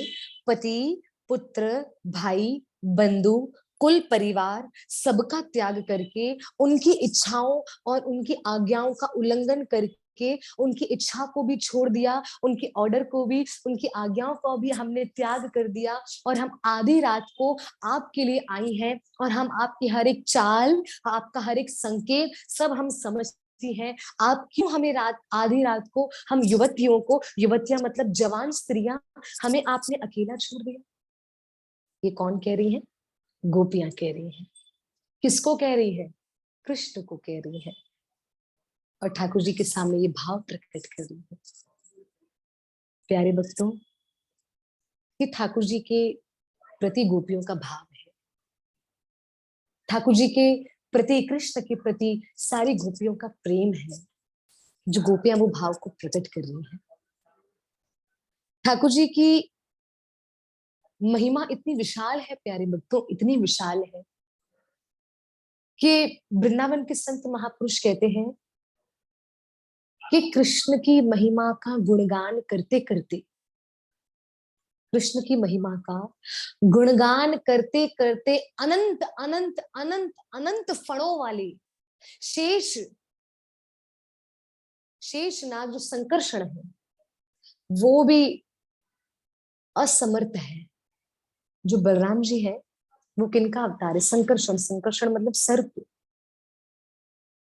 पति, पुत्र, भाई, बंधु, कुल परिवार सबका त्याग करके, उनकी इच्छाओं और उनकी आज्ञाओं का उल्लंघन करके, उनकी इच्छा को भी छोड़ दिया, उनके ऑर्डर को भी, उनकी आज्ञाओं को भी हमने त्याग कर दिया, और हम आधी रात को आपके लिए आई हैं, और हम आपकी हर एक चाल, आपका हर एक संकेत सब हम समझ होती हैं, आप क्यों हमें रात, आधी रात को हम युवतियों को, युवतियां मतलब जवान स्त्रियां, हमें आपने अकेला छोड़ दिया? ये कौन कह रही है? गोपियां कह रही हैं। किसको कह रही है? कृष्ण को कह रही है, और ठाकुर जी के सामने ये भाव प्रकट कर रही है। प्यारे भक्तों, ये ठाकुर जी के प्रति गोपियों का भाव है। ठाकुर जी के प्रति, कृष्ण के प्रति सारी गोपियों का प्रेम है, जो गोपियां वो भाव को प्रकट कर रही हैं। ठाकुर जी की महिमा इतनी विशाल है प्यारे भक्तों, इतनी विशाल है कि वृंदावन के संत महापुरुष कहते हैं कि कृष्ण की महिमा का गुणगान करते करते, कृष्ण की महिमा का गुणगान करते करते अनंत अनंत अनंत अनंत फणों वाले शेष, शेष नाग जो संकर्षण है, वो भी असमर्थ है। जो बलराम जी है वो किनका अवतार है? संकर्षण। संकर्षण मतलब सर्प।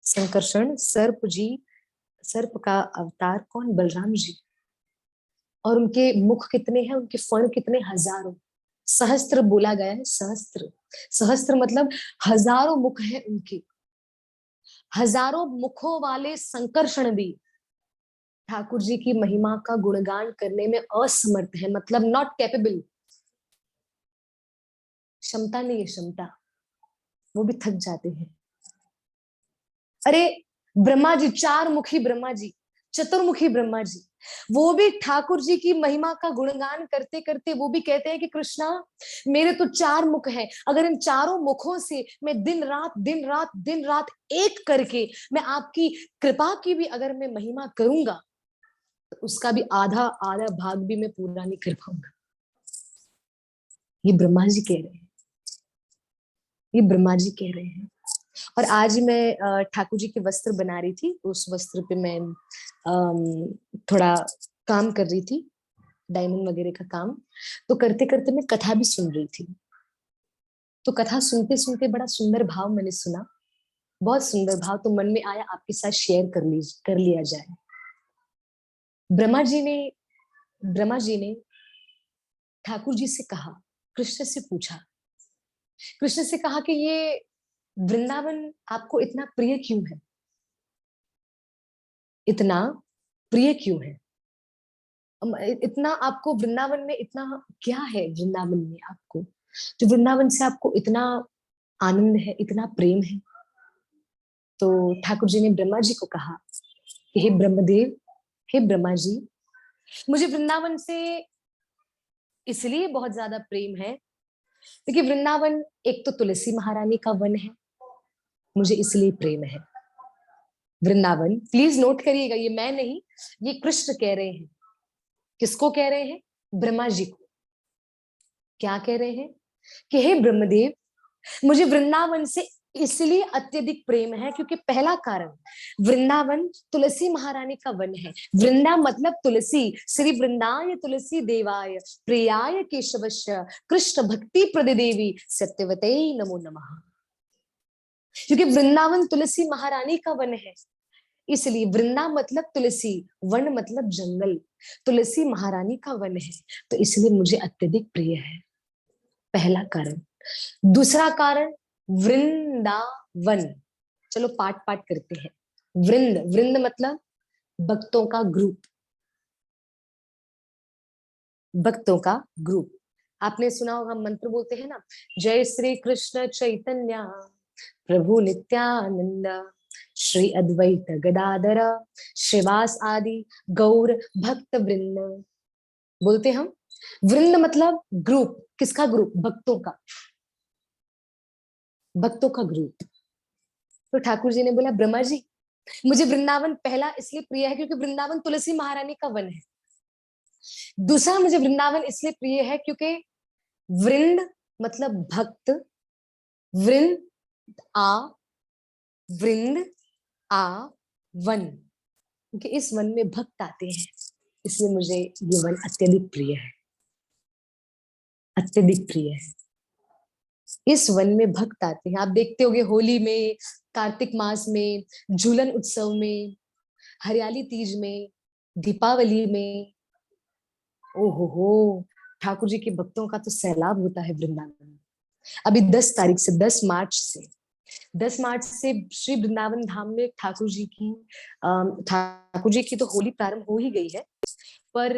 संकर्षण सर्प जी, सर्प का अवतार कौन? बलराम जी। और उनके मुख कितने हैं? उनके फण कितने? हजारों। सहस्त्र बोला गया है, सहस्त्र। सहस्त्र मतलब हजारों मुख हैं उनके। हजारों मुखों वाले संकर्षण भी ठाकुर जी की महिमा का गुणगान करने में असमर्थ है, मतलब नॉट कैपेबल। क्षमता नहीं है, क्षमता। वो भी थक जाते हैं। अरे ब्रह्मा जी, चार मुखी ब्रह्मा जी, चतुर्मुखी ब्रह्मा जी, वो भी ठाकुर जी की महिमा का गुणगान करते करते वो भी कहते हैं कि कृष्णा, मेरे तो चार मुख हैं, अगर इन चारों मुखों से मैं दिन रात दिन रात दिन रात एक करके मैं आपकी कृपा की भी अगर मैं महिमा करूंगा, तो उसका भी आधा आधा भाग भी मैं पूरा नहीं कर पाऊंगा। ये ब्रह्मा जी कह रहे हैं, ये ब्रह्मा जी कह रहे हैं। और आज ही मैं ठाकुर जी के वस्त्र बना रही थी, उस वस्त्र पे मैं थोड़ा काम कर रही थी, डायमंड वगैरह का काम। तो करते करते मैं कथा भी सुन रही थी। तो कथा सुनते सुनते बड़ा सुंदर भाव मैंने सुना, बहुत सुंदर भाव। तो मन में आया आपके साथ शेयर कर लिया जाए। ब्रह्मा जी ने, ब्रह्मा जी ने ठाकुर जी से कहा, कृष्ण से पूछा, कृष्ण से कहा कि ये वृंदावन आपको इतना प्रिय क्यों है? इतना प्रिय क्यों है? इतना आपको वृंदावन में इतना क्या है? वृंदावन में आपको, जो वृंदावन से आपको इतना आनंद है, इतना प्रेम है? तो ठाकुर जी ने ब्रह्मा जी को कहा कि हे ब्रह्मदेव, हे ब्रह्मा जी, मुझे वृंदावन से इसलिए बहुत ज्यादा प्रेम है क्योंकि वृंदावन एक तो तुलसी महारानी का वन है, मुझे इसलिए प्रेम है। वृंदावन, प्लीज नोट करिएगा, ये मैं नहीं, ये कृष्ण कह रहे हैं। किसको कह रहे हैं? ब्रह्मा जी को। क्या कह रहे हैं? कि हे ब्रह्मदेव, मुझे वृंदावन से इसलिए अत्यधिक प्रेम है क्योंकि पहला कारण, वृंदावन तुलसी महारानी का वन है। वृंदा मतलब तुलसी। श्री वृंदाय तुलसी देवाय प्रियाय केशवस्य कृष्ण भक्ति प्रदेवी सत्यवते नमो नमः। क्योंकि वृंदावन तुलसी महारानी का वन है, इसलिए वृंदा मतलब तुलसी, वन मतलब जंगल, तुलसी महारानी का वन है, तो इसलिए मुझे अत्यधिक प्रिय है। पहला कारण। दूसरा कारण, वृंदावन। चलो पाठ पाठ करते हैं। वृंद, वृंद मतलब भक्तों का ग्रुप, भक्तों का ग्रुप। आपने सुना होगा, मंत्र बोलते हैं ना, जय श्री कृष्ण चैतन्य प्रभु नित्यानंद श्री अद्वैत गदाधर श्रीवास आदि गौर भक्त वृंद, बोलते हम। वृंद मतलब ग्रुप, किसका ग्रुप? भक्तों का, भक्तों का ग्रुप। तो ठाकुर जी ने बोला, ब्रह्मा जी, मुझे वृंदावन पहला इसलिए प्रिय है क्योंकि वृंदावन तुलसी महारानी का वन है। दूसरा, मुझे वृंदावन इसलिए प्रिय है क्योंकि वृंद मतलब भक्त, वृंद आ, वृंद आ वन, क्योंकि इस वन में भक्त आते हैं, इसलिए मुझे ये वन अत्यधिक प्रिय है, अत्यधिक प्रिय है। इस वन में भक्त आते हैं। आप देखते होंगे होली में कार्तिक मास में, झूलन उत्सव में, हरियाली तीज में, दीपावली में, ओहो, ठाकुर जी के भक्तों का तो सैलाब होता है वृंदावन में। अभी 10 तारीख से, 10 मार्च से श्री वृंदावन धाम में ठाकुर जी की तो होली प्रारंभ हो ही गई है, पर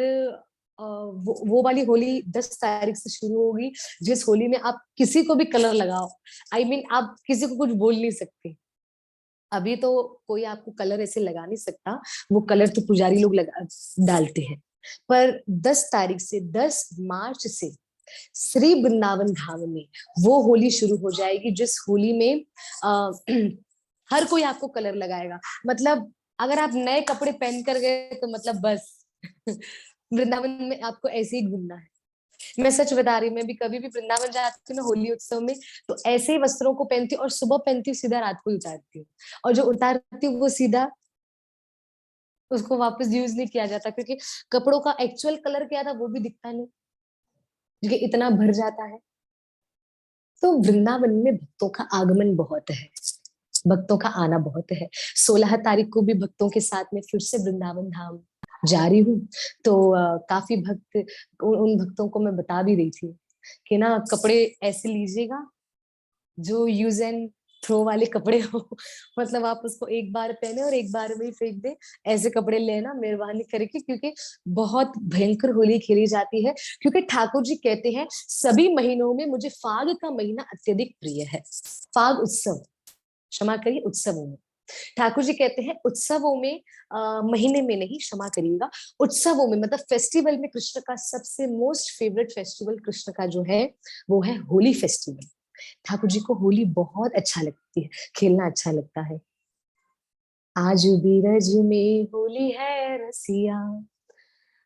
वो वाली होली 10 तारीख से शुरू होगी, जिस होली में आप किसी को भी कलर लगाओ, आप किसी को कुछ बोल नहीं सकते। अभी तो कोई आपको कलर ऐसे लगा नहीं सकता, वो कलर तो पुजारी लोग डालते हैं। पर 10 तारीख से, 10 मार्च से श्री वृंदावन धाम में वो होली शुरू हो जाएगी, जिस होली में आ, हर कोई आपको कलर लगाएगा। मतलब अगर आप नए कपड़े पहन कर गए तो मतलब बस वृंदावन में आपको ऐसे ही घूमना है। मैं सच बता रही हूँ, मैं भी कभी भी वृंदावन जाती हूँ ना होली उत्सव में, तो ऐसे ही वस्त्रों को पहनती हूँ, और सुबह पहनती हूँ, सीधा रात को ही उतारती हूँ। और जो उतारती हूँ वो सीधा, उसको वापस यूज नहीं किया जाता, क्योंकि कपड़ों का एक्चुअल कलर क्या था वो भी दिखता नहीं, क्योंकि इतना भर जाता है। तो वृंदावन में भक्तों का आगमन बहुत है, भक्तों का आना बहुत है। 16 तारीख को भी भक्तों के साथ में फिर से वृंदावन धाम जा रही हूँ। तो काफी भक्त, उन भक्तों को मैं बता भी रही थी कि ना कपड़े ऐसे लीजिएगा जो यूज एंड थ्रो वाले कपड़े हो, मतलब आप उसको एक बार पहने और एक बार में ही फेंक दे, ऐसे कपड़े लेना मेहरबानी करके, क्योंकि बहुत भयंकर होली खेली जाती है। क्योंकि ठाकुर जी कहते हैं सभी महीनों में मुझे फाग का महीना अत्यधिक प्रिय है। फाग उत्सव, क्षमा करिए, उत्सवों में। ठाकुर जी कहते हैं उत्सवों में, महीने में नहीं, क्षमा करिएगा, उत्सवों में, मतलब फेस्टिवल में कृष्ण का सबसे मोस्ट फेवरेट फेस्टिवल कृष्ण का जो है वो है होली फेस्टिवल। ठाकुर जी को होली बहुत अच्छा लगती है, खेलना अच्छा लगता है। आज बीरज में होली है रसिया,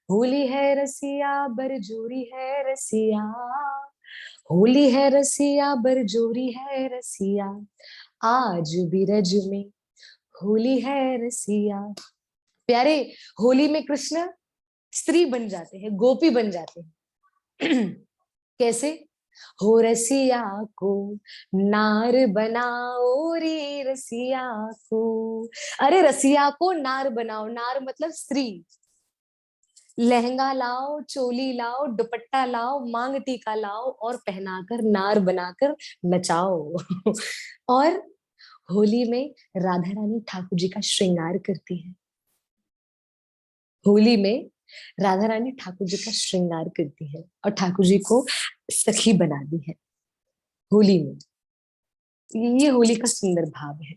होली है रसिया बरजोरी है रसिया, होली है रसिया बरजोरी है रसिया, आज बीरज में होली है रसिया। प्यारे, होली में कृष्ण स्त्री बन जाते हैं, गोपी बन जाते हैं। कैसे? हो रसिया को नार बनाओ रे रसिया को, अरे रसिया को नार बनाओ, नार मतलब स्त्री। लहंगा लाओ, चोली लाओ, दुपट्टा लाओ, मांग टीका लाओ, और पहनाकर नार बनाकर नचाओ। और होली में राधा रानी ठाकुर जी का श्रृंगार करती है। होली में राधा रानी ठाकुर जी का श्रृंगार करती है और ठाकुर जी को सखी बना दी है होली में। ये होली का सुंदर भाव है।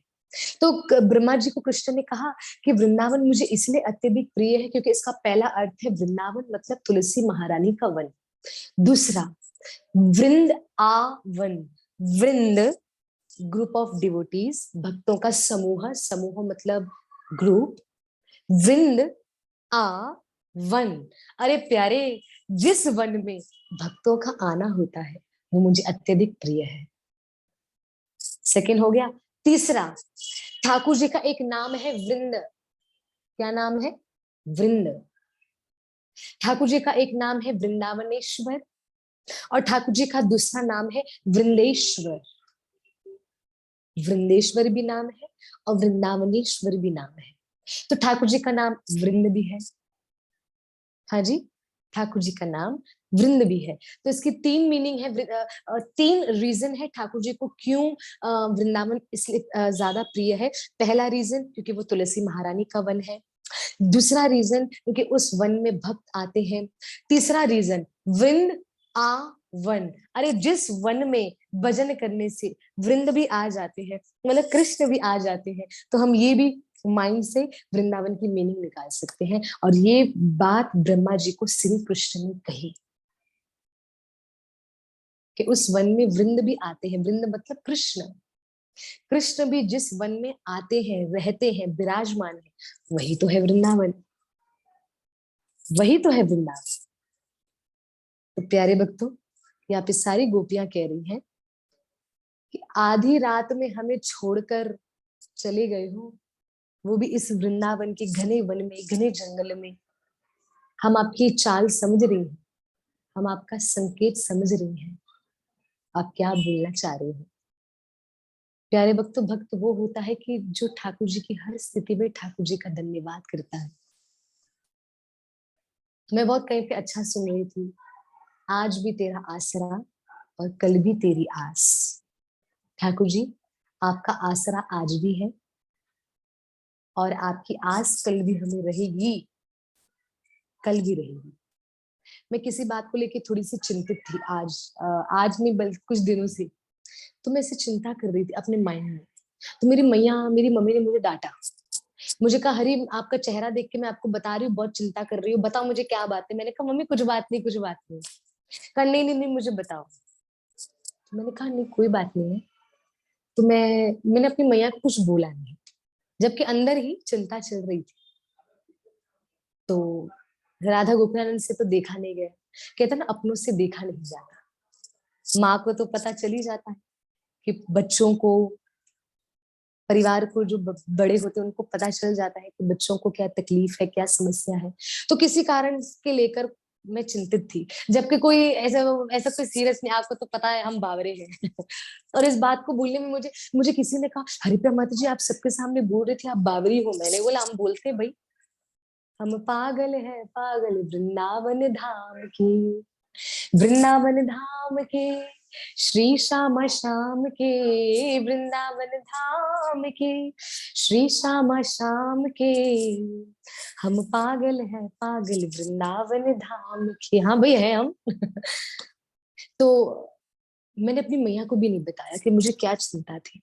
तो ब्रह्मा जी को कृष्ण ने कहा कि वृंदावन मुझे इसलिए अत्यधिक प्रिय है क्योंकि इसका पहला अर्थ है वृंदावन मतलब तुलसी महारानी का वन। दूसरा, वृंद आ वन, वृंद ग्रुप ऑफ डिवोटीज, भक्तों का समूह, समूह मतलब ग्रुप, वृंद आ वन, अरे प्यारे, जिस वन में भक्तों का आना होता है वो मुझे अत्यधिक प्रिय है। सेकंड हो गया। तीसरा, ठाकुर जी का एक नाम है वृंद। क्या नाम है? वृंद। ठाकुर जी का एक नाम है वृंदावनेश्वर, और ठाकुर जी का दूसरा नाम है वृंदेश्वर। वृंदेश्वर भी नाम है और वृंदावनेश्वर भी नाम है। तो ठाकुर जी का नाम वृंद भी है। हाँ जी, ठाकुर जी का नाम वृंद भी है। तो इसकी तीन मीनिंग है, तीन रीजन है ठाकुर जी को क्यों वृंदावन इसलिए ज्यादा प्रिय है। पहला रीजन क्योंकि वो तुलसी महारानी का वन है। दूसरा रीजन क्योंकि उस वन में भक्त आते हैं। तीसरा रीजन, वृंद आ वन, अरे जिस वन में भजन करने से वृंद भी आ जाते हैं, मतलब कृष्ण भी आ जाते हैं, तो हम ये भी माइंड से वृंदावन की मीनिंग निकाल सकते हैं। और ये बात ब्रह्मा जी को श्री कृष्ण ने कही कि उस वन में वृंद भी आते हैं। वृंद मतलब कृष्ण। कृष्ण भी जिस वन में आते हैं, रहते हैं, विराजमान है, वही तो है वृंदावन, वही तो है वृंदावन। तो प्यारे भक्तों, यहाँ पे सारी गोपियां कह रही हैं कि आधी रात में हमें छोड़कर चले गए हो, वो भी इस वृंदावन के घने वन में, घने जंगल में। हम आपकी चाल समझ रही हैं, हम आपका संकेत समझ रही हैं, आप क्या बोलना चाह रहे हो। प्यारे भक्त भक्त वो होता है कि जो ठाकुर जी की हर स्थिति में ठाकुर जी का धन्यवाद करता है। मैं बहुत कहीं पे अच्छा सुन रही थी, आज भी तेरा आसरा और कल भी तेरी आस। ठाकुर जी, आपका आसरा आज भी है और आपकी आस कल भी हमें रहेगी, कल भी रहेगी। मैं किसी बात को लेके थोड़ी सी चिंतित थी आज, आज नहीं बल्कि कुछ दिनों से। तो मैं इसे चिंता कर रही थी अपने माइंड में। तो मेरी मैया, मेरी मम्मी ने मुझे डांटा। मुझे कहा, हरी आपका चेहरा देख के मैं आपको बता रही हूँ बहुत चिंता कर रही हूँ, बताओ मुझे क्या बात है। मैंने कहा मम्मी कुछ बात नहीं, कुछ बात नहीं। कहा नहीं नहीं नहीं मुझे बताओ। तो मैंने कहा नहीं कोई बात नहीं है। तो मैंने अपनी मैया को कुछ बोला नहीं, जबकि अंदर ही चिंता चल रही थी। तो राधा गोकुलानंद से तो देखा नहीं गया, कहता ना अपनों से देखा नहीं जाता। माँ को तो पता चल ही जाता है कि बच्चों को, परिवार को, जो बड़े होते हैं उनको पता चल जाता है कि बच्चों को क्या तकलीफ है, क्या समस्या है। तो किसी कारण के लेकर मैं चिंतित थी, जबकि कोई ऐसा ऐसा कोई सीरियस नहीं। आपको तो पता है हम बावरे हैं। और इस बात को बोलने में मुझे मुझे किसी ने कहा, हरिप्रिया माता जी आप सबके सामने बोल रहे थे आप बावरी हो। मैंने बोला हम बोलते हैं भाई, हम पागल है पागल वृंदावन धाम की, वृंदावन धाम के, श्री श्यामा श्याम के, वृंदावन धाम के, श्री श्यामा श्याम के, हम पागल हैं पागल वृंदावन धाम के। हाँ भाई है हम। तो मैंने अपनी मैया को भी नहीं बताया कि मुझे क्या चिंता थी।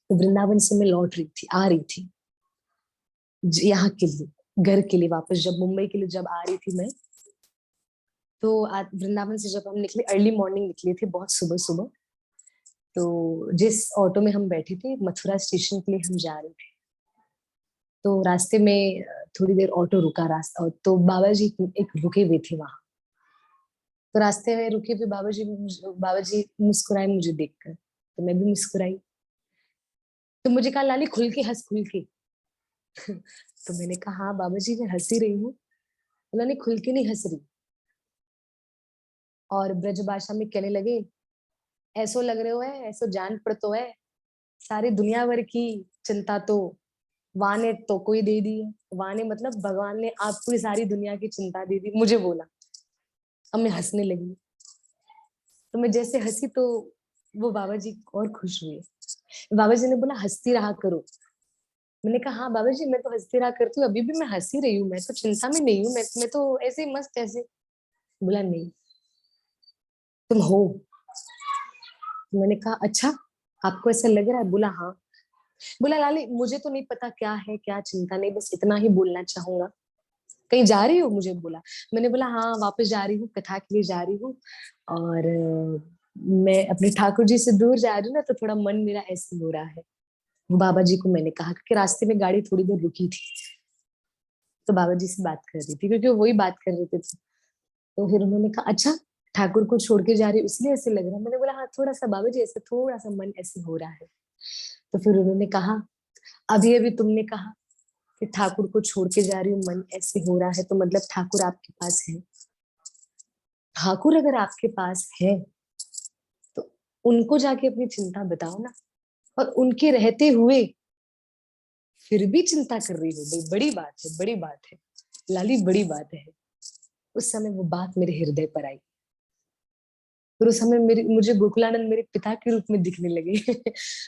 तो वृंदावन से मैं लौट रही थी, आ रही थी यहाँ के लिए, घर के लिए वापस, जब मुंबई के लिए जब आ रही थी मैं। तो वृंदावन से जब हम निकले, अर्ली मॉर्निंग निकले थे, बहुत सुबह सुबह। तो जिस ऑटो में हम बैठे थे, मथुरा स्टेशन के लिए हम जा रहे थे। तो रास्ते में थोड़ी देर ऑटो रुका, रास्ता तो बाबा जी एक रुके हुए थे वहां। तो रास्ते में रुके हुए बाबा जी मुस्कुराए मुझे देखकर, तो मैं भी मुस्कुराई। तो मुझे कहा लाली खुल के हंस, खुल के। तो मैंने कहा हाँ बाबा जी मैं हंस ही रही हूँ। बोला नहीं खुल के नहीं हंस रही। और ब्रज भाषा में कहने लगे, ऐसो लग रहे हो है, ऐसो जान पड़तो है, सारी दुनिया भर की चिंता तो वाने तो कोई दे दी है। वाने मतलब भगवान ने आपको ये सारी दुनिया की चिंता दे दी, मुझे बोला। अब मैं हंसने लगी। तो मैं जैसे हंसी तो वो बाबा जी और खुश हुए। बाबा जी ने बोला हंसती रहा करो। मैंने कहा हाँ बाबा जी मैं तो हंसती रहा करती हूँ, अभी भी मैं हंसी रही हूँ, मैं तो चिंता में नहीं हूँ, मैं तो ऐसे ही मस्त ऐसे। बोला नहीं तुम हो। तो मैंने कहा अच्छा आपको ऐसा लग रहा है। बोला हाँ। बोला लाली मुझे तो नहीं पता क्या है क्या चिंता, नहीं बस इतना ही बोलना चाहूंगा। कहीं जा रही हो मुझे बोला। मैंने बोला हाँ वापस जा रही हूँ, कथा के लिए जा रही हूँ। और मैं अपने ठाकुर जी से दूर जा रही हूँ ना, तो थोड़ा मन मेरा ऐसे हो रहा है। वो बाबा जी को मैंने कहा, कि रास्ते में गाड़ी थोड़ी देर रुकी थी, तो बाबा जी से बात कर रही थी, क्योंकि वो वही बात कर रहे थे। तो फिर उन्होंने कहा अच्छा ठाकुर को छोड़ के जा रही हूँ इसलिए ऐसे लग रहा है। मैंने बोला हाँ थोड़ा सा बाबा जी ऐसे थोड़ा सा मन ऐसे हो रहा है। तो फिर उन्होंने कहा अभी अभी तुमने कहा कि ठाकुर को छोड़ के जा रही हूँ मन ऐसे हो रहा है, तो मतलब ठाकुर आपके पास है। ठाकुर अगर आपके पास है तो उनको जाके अपनी चिंता बताओ ना। और उनके रहते हुए फिर भी चिंता कर रही हो भाई, बड़ी बात है, बड़ी बात है लाली, बड़ी बात है। उस समय वो बात मेरे हृदय पर आई। फिर उस समय मेरे मुझे गोकुलानंद मेरे पिता के रूप में दिखने लगे।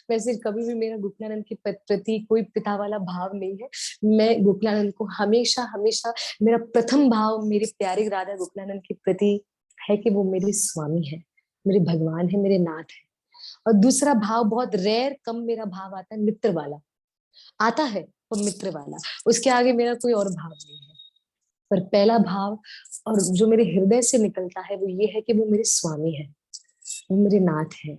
वैसे कभी भी मेरा गोकुलानंद के प्रति कोई पिता वाला भाव नहीं है। मैं गोकुलानंद को हमेशा हमेशा, मेरा प्रथम भाव मेरे प्यारे राधा गोकुलानंद के प्रति है कि वो मेरे स्वामी है, मेरे भगवान है, मेरे नाथ है। और दूसरा भाव बहुत रेयर कम मेरा भाव आता है मित्र वाला, आता है वो मित्र वाला। उसके आगे मेरा कोई और भाव नहीं है। पर पहला भाव और जो मेरे हृदय से निकलता है वो ये है कि वो मेरे स्वामी है, वो मेरे नाथ है,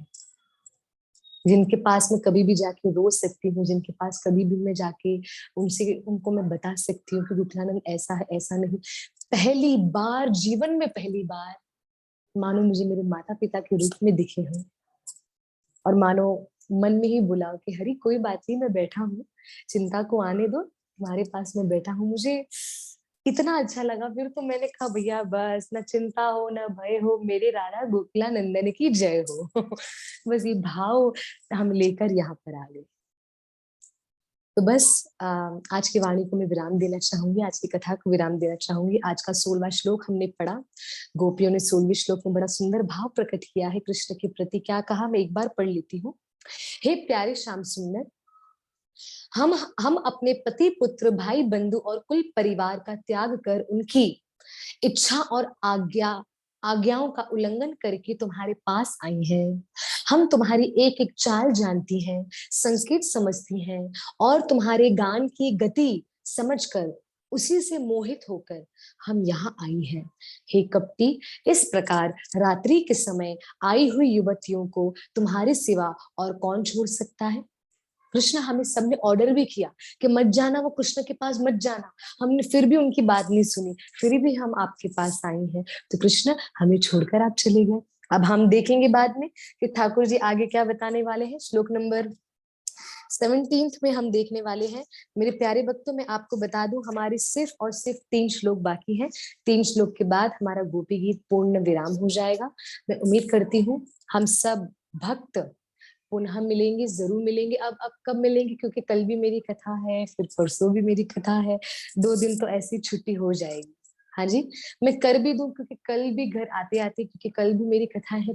जिनके पास मैं कभी भी जाके रो सकती हूँ, जिनके पास कभी भी मैं जाके उनसे उनको मैं बता सकती हूँ कि गोकुलानंद ऐसा है ऐसा नहीं। पहली बार जीवन में, पहली बार मानो मुझे मेरे माता पिता के रूप में दिखे हों। और मानो मन में ही बुलाओ कि हरी कोई बात नहीं मैं बैठा हूँ, चिंता को आने दो, तुम्हारे पास मैं बैठा हूँ। मुझे इतना अच्छा लगा। फिर तो मैंने कहा भैया बस, न चिंता हो न भय हो, मेरे राधा गोकुला नंदन की जय हो। बस ये भाव हम लेकर यहाँ पर आ गए। तो बस आज की वाणी को मैं विराम देना चाहूंगी, आज की कथा को विराम देना चाहूंगी। आज का 16वां श्लोक हमने पढ़ा। गोपियों ने 16वें श्लोक में बड़ा सुंदर भाव प्रकट किया है कृष्ण के प्रति। क्या कहा, मैं एक बार पढ़ लेती हूँ। हे प्यारे श्याम सुंदर, हम अपने पति पुत्र भाई बंधु और कुल परिवार का त्याग कर उनकी इच्छा और आज्ञाओं का उल्लंघन करके तुम्हारे पास आई हैं। हम तुम्हारी एक एक चाल जानती हैं, संकेत समझती हैं, और तुम्हारे गान की गति समझकर उसी से मोहित होकर हम यहाँ आई हैं। हे कपटी, इस प्रकार रात्रि के समय आई हुई युवतियों को तुम्हारे सिवा और कौन छोड़ सकता है। कृष्ण, हमें सबने ऑर्डर भी किया कि मत जाना, वो कृष्ण के पास मत जाना। हमने फिर भी उनकी बात नहीं सुनी, फिर भी हम आपके पास आए हैं। तो कृष्ण, हमें छोड़कर आप चले गए। अब हम देखेंगे बाद में कि ठाकुर जी आगे क्या बताने वाले हैं। श्लोक नंबर 17 में हम देखने वाले हैं। मेरे प्यारे भक्तों, मैं आपको बता दूं, हमारे सिर्फ और सिर्फ 3 श्लोक बाकी हैं। 3 श्लोक के बाद हमारा गोपी गीत पूर्ण विराम हो जाएगा। मैं उम्मीद करती हूँ हम सब भक्त पुनः मिलेंगे, जरूर मिलेंगे। अब कब मिलेंगे, क्योंकि कल भी मेरी कथा है, फिर परसों भी मेरी कथा है। 2 दिन तो ऐसी छुट्टी हो जाएगी। हाँ जी, मैं कर भी दूं, क्योंकि कल भी घर आते आते, क्योंकि कल भी मेरी कथाएं हैं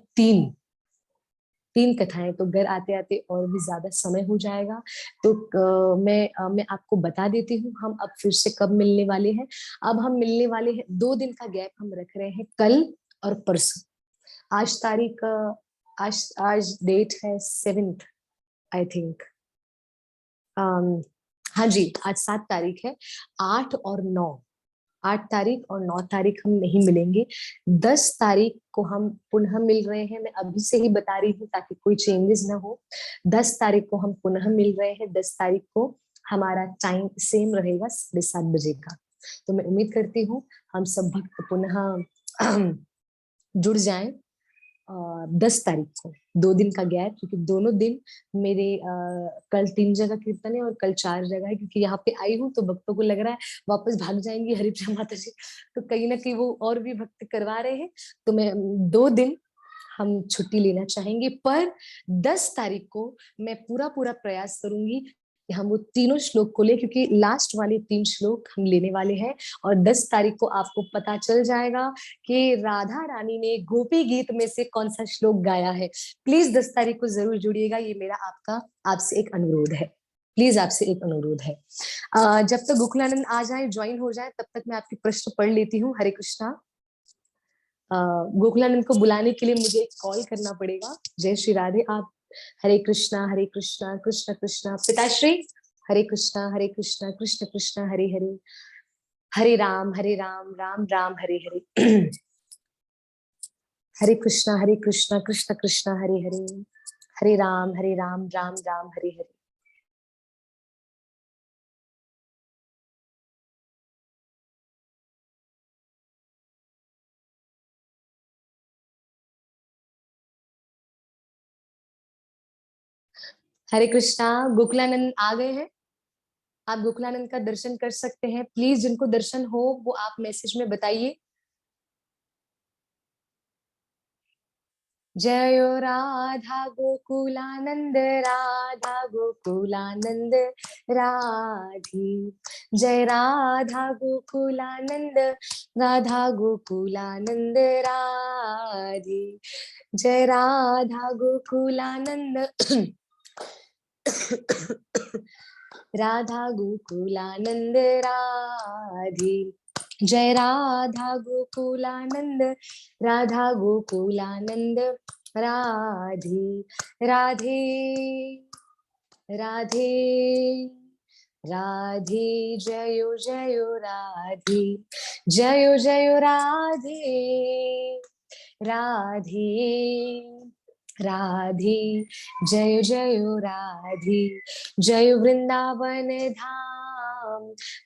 3 कथाएं, तो घर आते आते और भी ज्यादा समय हो जाएगा। तो मैं आपको बता देती हूँ हम अब फिर से कब मिलने वाले हैं। अब हम मिलने वाले हैं, 2 दिन का गैप हम रख रहे हैं, कल और परसों। आज तारीख आज आज डेट है 7th, आई थिंक। हाँ जी, आज 7 तारीख है। 8 और 9, 8 तारीख और 9 तारीख हम नहीं मिलेंगे। 10 तारीख को हम पुनः मिल रहे हैं। मैं अभी से ही बता रही हूँ ताकि कोई चेंजेस ना हो। 10 तारीख को हम पुनः मिल रहे हैं। 10 तारीख को हमारा टाइम सेम रहेगा, 7:30 बजे का। तो मैं उम्मीद करती हूँ हम सब भक्त पुनः जुड़ जाएं। 10 तारीख को, 2 दिन का गैप, क्योंकि दोनों दिन मेरे कल 3 जगह कीर्तन है और कल 4 जगह है। क्योंकि यहाँ पे आई हूँ तो भक्तों को लग रहा है वापस भाग जाएंगी हरिप्रिया माता जी, तो कहीं ना कहीं वो और भी भक्त करवा रहे हैं। तो मैं 2 दिन हम छुट्टी लेना चाहेंगे, पर 10 तारीख को मैं पूरा पूरा प्रयास करूंगी कि हम वो तीनों श्लोक को ले, क्योंकि लास्ट वाले 3 श्लोक हम लेने वाले हैं। और 10 तारीख को आपको पता चल जाएगा कि राधा रानी ने गोपी गीत में से कौन सा श्लोक गाया है। प्लीज 10 तारीख को जरूर जुड़िएगा, ये मेरा आपसे एक अनुरोध है। प्लीज आपसे एक अनुरोध है। जब तक गोकुलानंद आ जाए, ज्वाइन हो जाए, तब तक मैं आपके प्रश्न पढ़ लेती हूँ। हरे कृष्णा। गोकुलानंद को बुलाने के लिए मुझे एक कॉल करना पड़ेगा। जय श्री राधे। आप हरे कृष्णा कृष्ण कृष्ण पिताश्री, हरे कृष्णा कृष्ण कृष्ण हरे हरे, हरे राम राम राम हरे हरे। हरे कृष्णा कृष्ण कृष्ण हरे हरे, हरे राम राम राम हरे हरे। हरे कृष्णा। गोकुलानंद आ गए हैं। आप गोकुलानंद का दर्शन कर सकते हैं। प्लीज जिनको दर्शन हो वो आप मैसेज में बताइए। जयो राधा गोकुलानंद, राधा गोकुलानंद राधी। जय राधा गोकुलानंद, राधा गोकुलानंद राधी। जय राधा गोकुलानंद, राधा गोकुलानंद राधी। जय राधा गोकुलानंद, राधा गोकुलानंद राधी। राधे राधे राधे, जयो जयो राधे, जयो जयो राधे। राधे राधे, जय जय राधे। जय वृंदावन धाम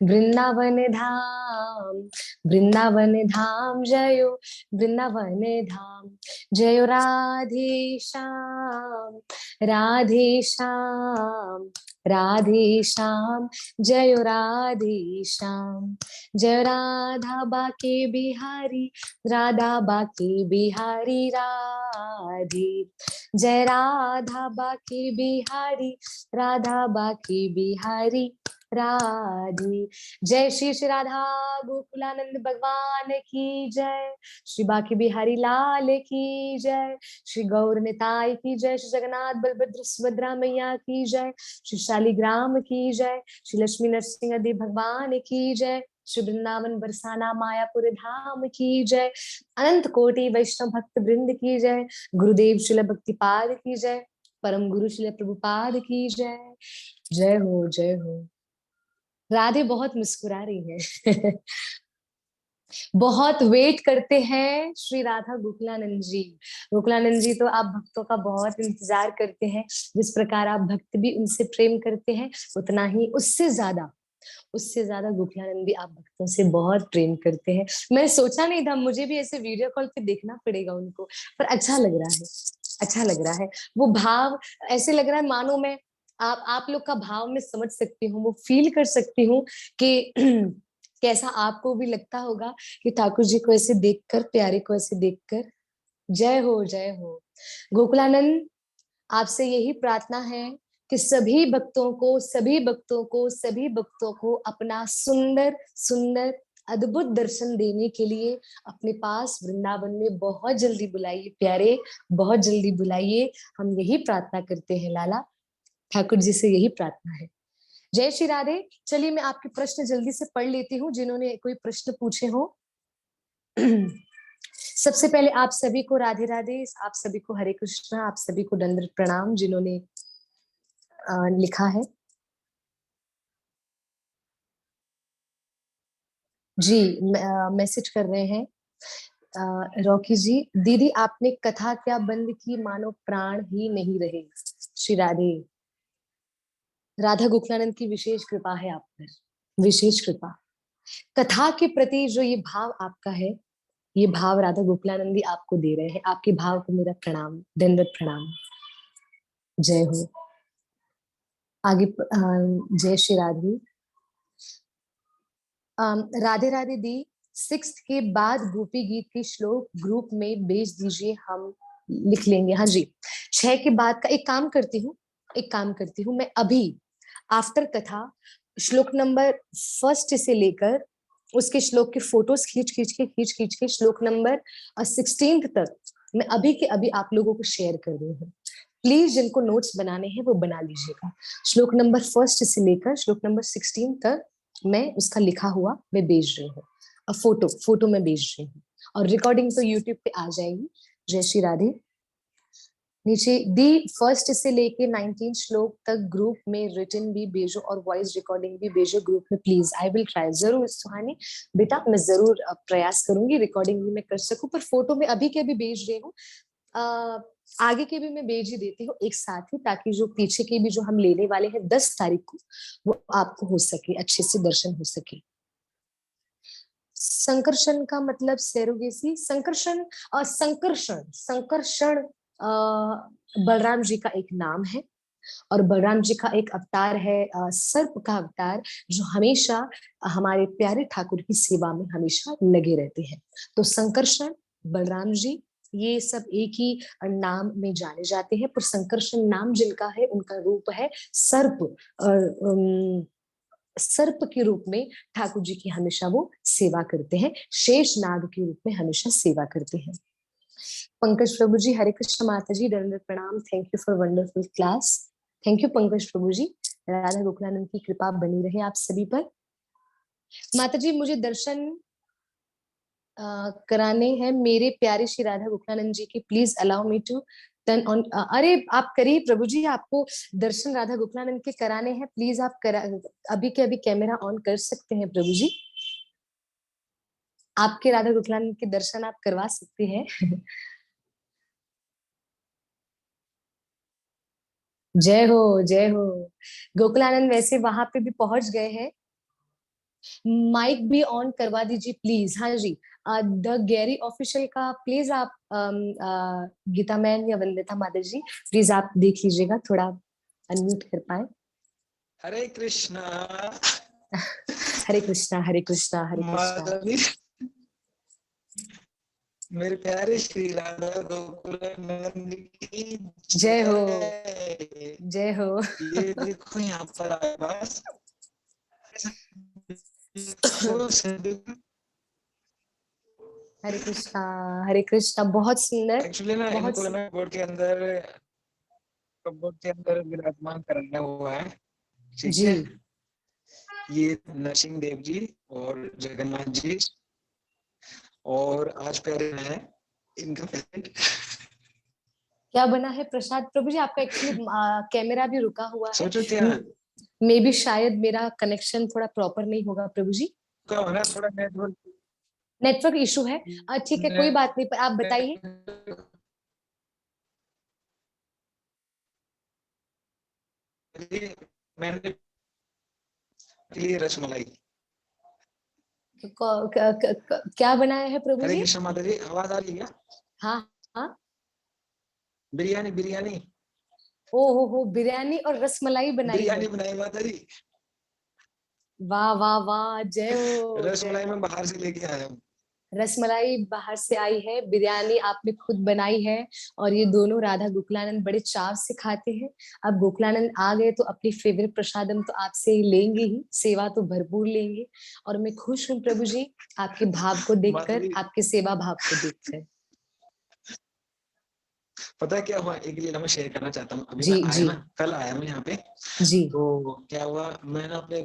वृंदावन धाम, वृंदावन धाम जयो वृंदावन धाम, जयो राधे श्याम, राधे श्याम, राधे श्याम, जयो राधे श्याम, जय राधा बाके बिहारी, राधा बाके बिहारी राधे, जय राधा बाके बिहारी, राधा बाके बिहारी राधे। जय श्री श्री राधा गोकुलानंद भगवान की जय, श्री बाके बिहारी लाल की जय, श्री गौर निताई की जय, श्री जगन्नाथ बलभद्र सुभद्रा मैया की जय, श्री शालिग्राम की जय, श्री लक्ष्मी नरसिंह देव भगवान की जय, श्री वृंदावन बरसाना मायापुर धाम की जय, अनंत कोटि वैष्णव भक्त वृंद की जय, गुरुदेव श्रील भक्तिपाद की जय, परम गुरु श्रील प्रभुपाद की जय। जय हो जय हो। राधे बहुत मुस्कुरा रही है। बहुत वेट करते हैं श्री राधा गोकुलानंद जी। गोकुलानंद जी तो आप भक्तों का बहुत इंतजार करते हैं, जिस प्रकार आप भक्त भी उनसे प्रेम करते हैं, उतना ही उससे ज्यादा गोकुलानंद भी आप भक्तों से बहुत प्रेम करते हैं। मैंने सोचा नहीं था, मुझे भी ऐसे वीडियो कॉल पे देखना पड़ेगा उनको, पर अच्छा लग रहा है, अच्छा लग रहा है। वो भाव ऐसे लग रहा है मानो मैं आप लोग का भाव में समझ सकती हूँ, वो फील कर सकती हूँ कि कैसा आपको भी लगता होगा कि ठाकुर जी को ऐसे देखकर, प्यारे को ऐसे देखकर। जय हो जय हो। गोकुलानंद, आपसे यही प्रार्थना है कि सभी भक्तों को अपना सुंदर सुंदर अद्भुत दर्शन देने के लिए अपने पास वृंदावन में बहुत जल्दी बुलाइए प्यारे, बहुत जल्दी बुलाइए। हम यही प्रार्थना करते हैं लाला, ठाकुर जी से यही प्रार्थना है। जय श्री राधे। चलिए मैं आपके प्रश्न जल्दी से पढ़ लेती हूँ, जिन्होंने कोई प्रश्न पूछे हो। सबसे पहले आप सभी को राधे राधे, आप सभी को हरे कृष्ण, आप सभी को दंडवत प्रणाम जिन्होंने लिखा है। जी मैसेज कर रहे हैं रॉकी जी, दीदी आपने कथा क्या बंद की, मानो प्राण ही नहीं रहे। श्री राधे। राधा गोकुलानंद की विशेष कृपा है आप पर, विशेष कृपा। कथा के प्रति जो ये भाव आपका है, ये भाव राधा गोकुलानंदी आपको दे रहे हैं। आपके भाव को मेरा प्रणाम, दंडवत प्रणाम। जय हो। आगे जय श्री राधे। राधे राधे दी, 6th के बाद गोपी गीत के श्लोक ग्रुप में भेज दीजिए, हम लिख लेंगे। हाँ जी, 6 के बाद का एक काम करती हूँ मैं अभी आफ्टर कथा श्लोक नंबर 1 से लेकर उसके श्लोक के फोटोज खींच के श्लोक नंबर 16 तक मैं अभी के अभी आप लोगों को शेयर कर रही हूँ। प्लीज जिनको नोट्स बनाने हैं वो बना लीजिएगा। श्लोक नंबर 1 से लेकर श्लोक नंबर 16 तक मैं उसका लिखा हुआ मैं भेज रही हूँ, और फोटो मैं भेज रही हूँ, और रिकॉर्डिंग तो यूट्यूब पे आ जाएगी। जय श्री राधे। नीचे दी 1 से लेके 19 श्लोक तक ग्रुप में रिटन भी भेजो और वॉइस रिकॉर्डिंग भी भेजो ग्रुप में प्लीज। आई विल ट्राई, जरूर सुहानी बेटा, मैं जरूर प्रयास करूंगी रिकॉर्डिंग भी मैं कर सकूं, पर फोटो में अभी के अभी भेज रही हूँ। आगे के भी मैं भेज ही देती हूँ एक साथ ही, ताकि जो पीछे के भी जो हम लेने वाले हैं 10 तारीख को, वो आपको हो सके, अच्छे से दर्शन हो सके। संकर्षण का मतलब सेरोगेसी, संकर्षण संकर्षण बलराम जी का एक नाम है, और बलराम जी का एक अवतार है, सर्प का अवतार, जो हमेशा हमारे प्यारे ठाकुर की सेवा में हमेशा लगे रहते हैं। तो संकर्षण, बलराम जी, ये सब एक ही नाम में जाने जाते हैं, पर संकर्षण नाम जिनका है उनका रूप है सर्प, और सर्प के रूप में ठाकुर जी की हमेशा वो सेवा करते हैं, शेष नाग के रूप में हमेशा सेवा करते हैं। पंकज प्रभु जी, हरे कृष्ण माता जी, दंडवत प्रणाम, thank you for wonderful class. Thank you Pankaj प्रभु जी। राधा गोकुलानंद की कृपा बनी रहे आप सभी पर। माता जी मुझे दर्शन कराने हैं मेरे प्यारे श्री राधा गोकुलानंद जी की, please allow me to turn on. अरे आप करिए प्रभु जी, आपको दर्शन राधा गोकुलानंद के कराने हैं, प्लीज आप अभी के अभी कैमरा ऑन कर सकते हैं प्रभु जी। आपके राधा गोकुलानंद के दर्शन आप करवा सकते हैं। जय हो जय हो। गोकुलानंद वैसे वहां पे भी पहुंच गए हैं, माइक भी ऑन करवा दीजिए प्लीज। हाँ जी, द गैरी ऑफिशियल का प्लीज आप गीता मैन या वंदिता माता जी प्लीज आप देख लीजिएगा, थोड़ा अनम्यूट कर पाए। हरे कृष्णा। हरे कृष्णा हरे कृष्णा हरे कृष्णा। माधवी, मेरे प्यारे श्री राधा गोकुल नंद की जय हो, जय। जय हो। ये देखो यहाँ पर आवाज हरे कृष्णा, बहुत सुंदर। एक्चुअली ना बहुत इनको ना कपबोर्ड के अंदर विराजमान कराया हुआ है, ठीक जी। है। ये नरसिंह देव जी और जगन्नाथ जी, और आज प्यारे हैं इनका पेरेंट। क्या बना है प्रसाद? प्रभु जी आपका एक्चुअली कैमरा भी रुका हुआ है। सोचो क्या मे बी शायद मेरा कनेक्शन थोड़ा प्रॉपर नहीं होगा प्रभु जी, का होना, थोड़ा नेटवर्क नेटवर्क इशू है। ठीक है, कोई बात नहीं, पर आप बताइए। मैंने रसमलाई। क्या बनाया है प्रभु हरे जी? कृष्ण माता जी, आवाज आ रही है क्या? हाँ हाँ। बिरयानी बिरयानी ओ हो, बिरयानी और रसमलाई बनाई है। बिरयानी बनाई माता जी। वाह वाह वाह, जय हो जय रसमलाई हो। मैं बाहर से लेके आया हूँ। रसमलाई बाहर से आई है, बिरयानी आपने खुद बनाई है, और ये दोनों राधा गोकुलानंद बड़े चाव से खाते हैं। अब गोकुलानंद आ गए तो अपनी फेवरेट प्रसादम तो आपसे ही लेंगे ही, सेवा तो भरपूर लेंगे। और मैं खुश हूँ प्रभु जी, आपके भाव को माता देखकर, जी आपके सेवा भाव को देखकर। पता है क्या हुआ, एक लीला मैं शेयर करना चाहता हूँ। अभी जी मैं आया जी ना, कल आया मैं यहाँ पे। जी तो क्या हुआ, मैंने अपने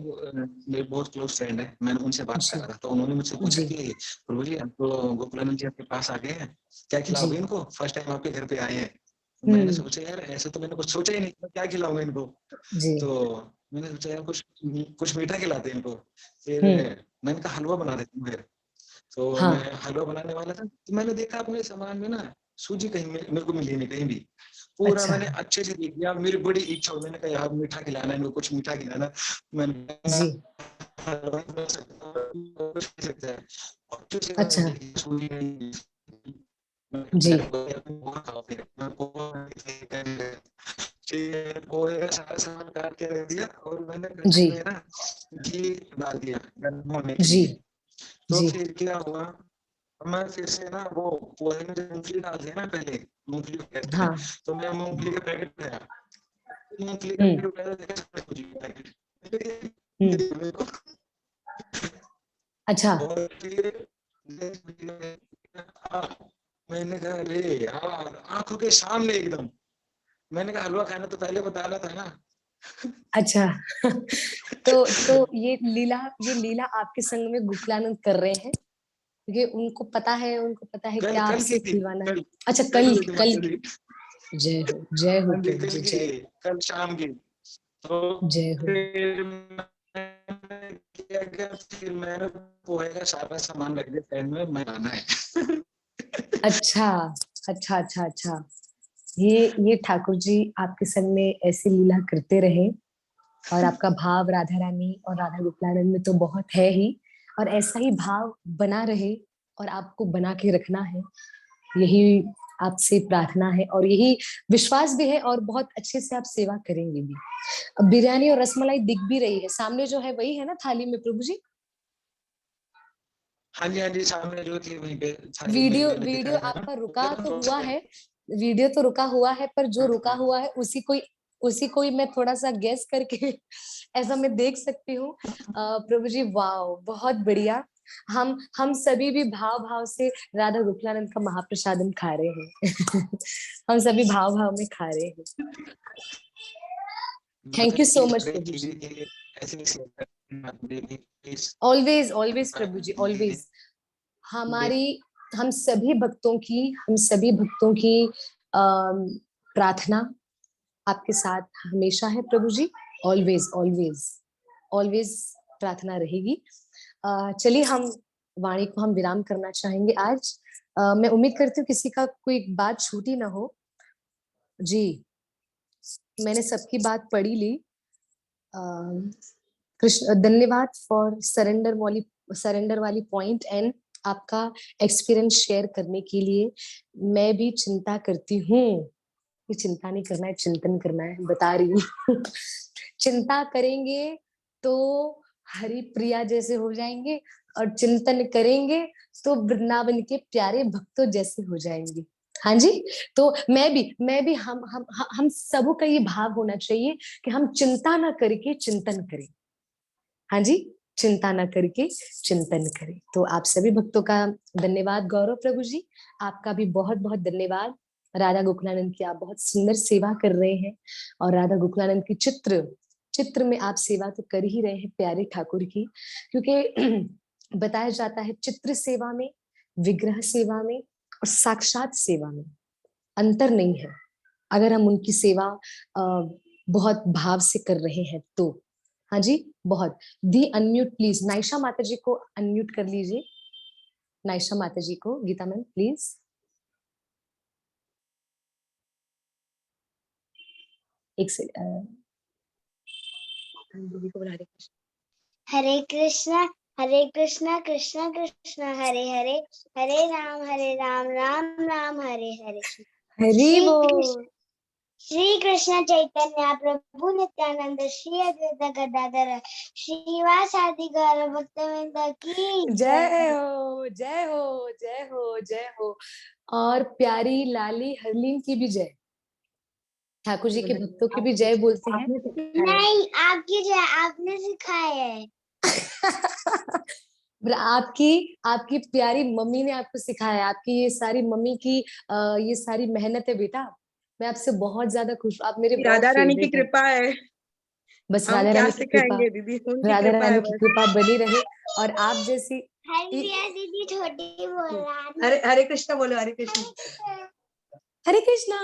मेरे बहुत क्लोज फ्रेंड है, मैंने उनसे बात जी करा था, तो उन्होंने मुझसे पूछा जी कि प्रभु जी, तो गोकुलानंद जी आपके पास आ गए हैं, क्या जी। खिलाओगे इनको, फर्स्ट टाइम आपके घर पे आए हैं। तो मैंने हम्म। सोचा यार, ऐसे तो मैंने कुछ सोचा ही नहीं, मैं क्या खिलाऊंगा इनको। जी। तो मैंने सोचा यार कुछ कुछ मीठा खिलाते हैं इनको। फिर हम्म। मैंने कहा हलवा बना देता हूँ फिर। तो मैं हाँ। हलवा बनाने वाला था, तो मैंने देखा अपने सामान में ना सूजी कहीं मेरे को मिली नहीं कहीं भी। पूरा अच्छा। मैंने अच्छे से देख लिया, मेरी बड़ी इच्छा हुई, मैंने कहा यार मीठा खिलाना है इनको, कुछ मीठा खिलाना। मैंने कहा, जी। हलवा बना सकता हूँ, कुछ भी सकता है। और अच्छे से मैंने अच्छा। देखी, सूजी नहीं, जी। मैं पोहा खाओ, फिर मैं पोहा फिर पोहे का सारा सामान काट के रख दिया, और मैंने जी कढ़ाई में ना घी डाल दिया गर्म होने के जी लिए। तो जी। फिर क्या हुआ, मैं फिर से ना वो पोहे में जो मूंगफली डालते हैं ना पहले, मूंगफली को कहते हैं, हाँ। तो मैं मूंगफली का पैकेट लाया, मूंगफली का हम्म। पैकेट उठाया, देखा सूजी का पैकेट। हम्म। अच्छा। और फिर हाँ, मैंने कहा अरे यार, आंखों के सामने एकदम। मैंने कहा हलवा खाना तो पहले बताना था ना। अच्छा। तो ये लीला आपके संग में गोकुलानंद कर रहे हैं, क्योंकि उनको पता है कल क्या कल की आपसे थी, खिलवाना है। कल अच्छा, कल कल हुई थी कल माता जी। की। जय हो हाँ जी, प्रभु कल जी, की, जय कल शाम की। तो जय हो। फिर मैंने किया क्या, फिर मैंने पोहे का सारा सामान रख दिया साइड में, मैं आना है। अच्छा अच्छा अच्छा अच्छा। ये ठाकुर जी आपके संग में ऐसी लीला करते रहे, और आपका भाव राधा रानी और राधा गोपालानंद में तो बहुत है ही, और ऐसा ही भाव बना रहे, और आपको बना के रखना है, यही आपसे प्रार्थना है, और यही विश्वास भी है, और बहुत अच्छे से आप सेवा करेंगे भी। अब बिरयानी और रसमलाई दिख भी रही है सामने, जो है वही है ना थाली में प्रभु जी? हाँ जी, सामने जो थी वहीं पे थाली में वीडियो मैंने वीडियो दिखाया था ना। आपका रुका तो हुआ है, वीडियो तो रुका हुआ है, पर जो रुका हुआ है उसी को ही मैं थोड़ा सा गेस करके ऐसा मैं देख सकती हूँ। प्रभु जी वाह, बहुत बढ़िया। हम सभी भी भाव भाव से राधा गोकुलानंद का महाप्रसादम खा रहे हैं। हम सभी भाव भाव में खा रहे हैं। माता थैंक यू जी सो प्लीज मच हर एक प्रभु चीज जी। के लिए ऐसे नहीं शेयर करना प्लीज। ऑलवेज ऑलवेज प्रभु जी, ऑलवेज। हमारी हम सभी भक्तों की प्रार्थना आपके साथ हमेशा है प्रभु जी। ऑलवेज ऑलवेज ऑलवेज प्रार्थना रहेगी। चलिए, हम विराम करना चाहेंगे आज। मैं उम्मीद करती हूँ किसी का कोई बात छूटी ना हो। जी, मैंने सबकी बात पढ़ी ली। कृष्ण, धन्यवाद फॉर सरेंडर वाली पॉइंट एंड आपका एक्सपीरियंस शेयर करने के लिए। मैं भी चिंता करती हूँ, ये चिंता नहीं करना है, चिंतन करना है, बता रही हूँ। चिंता करेंगे तो हरिप्रिया जैसे हो जाएंगे, और चिंतन करेंगे तो वृंदावन के प्यारे भक्तों जैसे हो जाएंगे। हाँ जी। तो मैं भी हम सबों का ये भाव होना चाहिए कि हम चिंता ना करके चिंतन करें। हाँ जी, चिंता ना करके चिंतन करें। तो आप सभी भक्तों का धन्यवाद। गौरव प्रभु जी, आपका भी बहुत बहुत धन्यवाद। राधा गोकुलानंद की आप बहुत सुंदर सेवा कर रहे हैं, और राधा गोकुलानंद की चित्र चित्र में आप सेवा तो कर ही रहे हैं प्यारे ठाकुर की, क्योंकि बताया जाता है चित्र सेवा में, विग्रह सेवा में और साक्षात सेवा में अंतर नहीं है। अगर हम उनकी सेवा बहुत भाव से कर रहे हैं तो। हाँ जी, बहुत। दी अनम्यूट प्लीज, नाइशा माता जी को अनम्यूट कर लीजिए। नाइशा माता जी को, गीता मैम प्लीज। एक से दीदी को बुला रहे कृष्ण। हरे कृष्णा कृष्णा कृष्णा हरे हरे, हरे राम राम राम हरे हरे। हरि वो श्री कृष्ण चैतन्य प्रभु नित्यानंद श्री अद्वैत गदाधर श्रीवासादि गौर भक्तवृंद की जय हो, जय हो, जय हो, जय हो। और प्यारी लाली हरलीन की भी जय। ठाकुर जी के भक्तों की भी जय बोलते हैं। नहीं, आपकी जय आपने सिखाया है। आपकी आपकी प्यारी मम्मी ने आपको सिखाया। आपकी ये सारी मम्मी की ये सारी मेहनत है बेटा। मैं आपसे बहुत ज्यादा खुश हूँ, आप मेरे बहुत राधा रानी की फेवरेट हैं। कृपा है। बस हम राधा क्या रानी की कृपा, सिखाएंगे दीदी, उनकी राधा कृपा है रानी की बस। कृपा बनी रहे। और आप जैसी हरिया दीदी छोटी बोल रहा है। हरे हरे कृष्णा बोलो, हरे कृष्णा। हरे कृष्णा।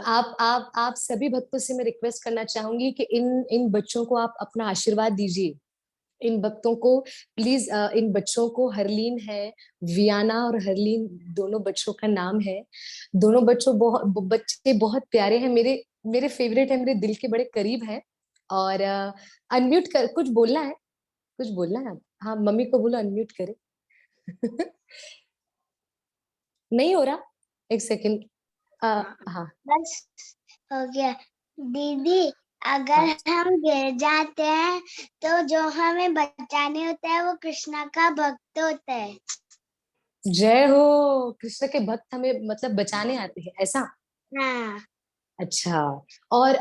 आप सभी भक्तों से मैं रिक्वेस्ट करना चाहूंगी कि इन इन बच्चों को आप अपना आशीर्वाद दीजिए। इन भक्तों को प्लीज, इन बच्चों को, हरलीन है, वियाना और हरलीन दोनों बच्चों का नाम है। दोनों बच्चे बहुत प्यारे हैं, मेरे मेरे फेवरेट है, मेरे दिल के बड़े करीब हैं। और अनम्यूट कर, कुछ बोलना है, कुछ बोलना है आप? हाँ, मम्मी को बोलो अनम्यूट करे। नहीं हो रहा, एक सेकेंड। हाँ बस हो गया। दीदी अगर हम गिर जाते हैं तो जो हमें बचाने होता है वो कृष्णा का भक्त होता है। जय हो। कृष्ण के भक्त हमें मतलब बचाने आते हैं, ऐसा? हाँ। अच्छा। और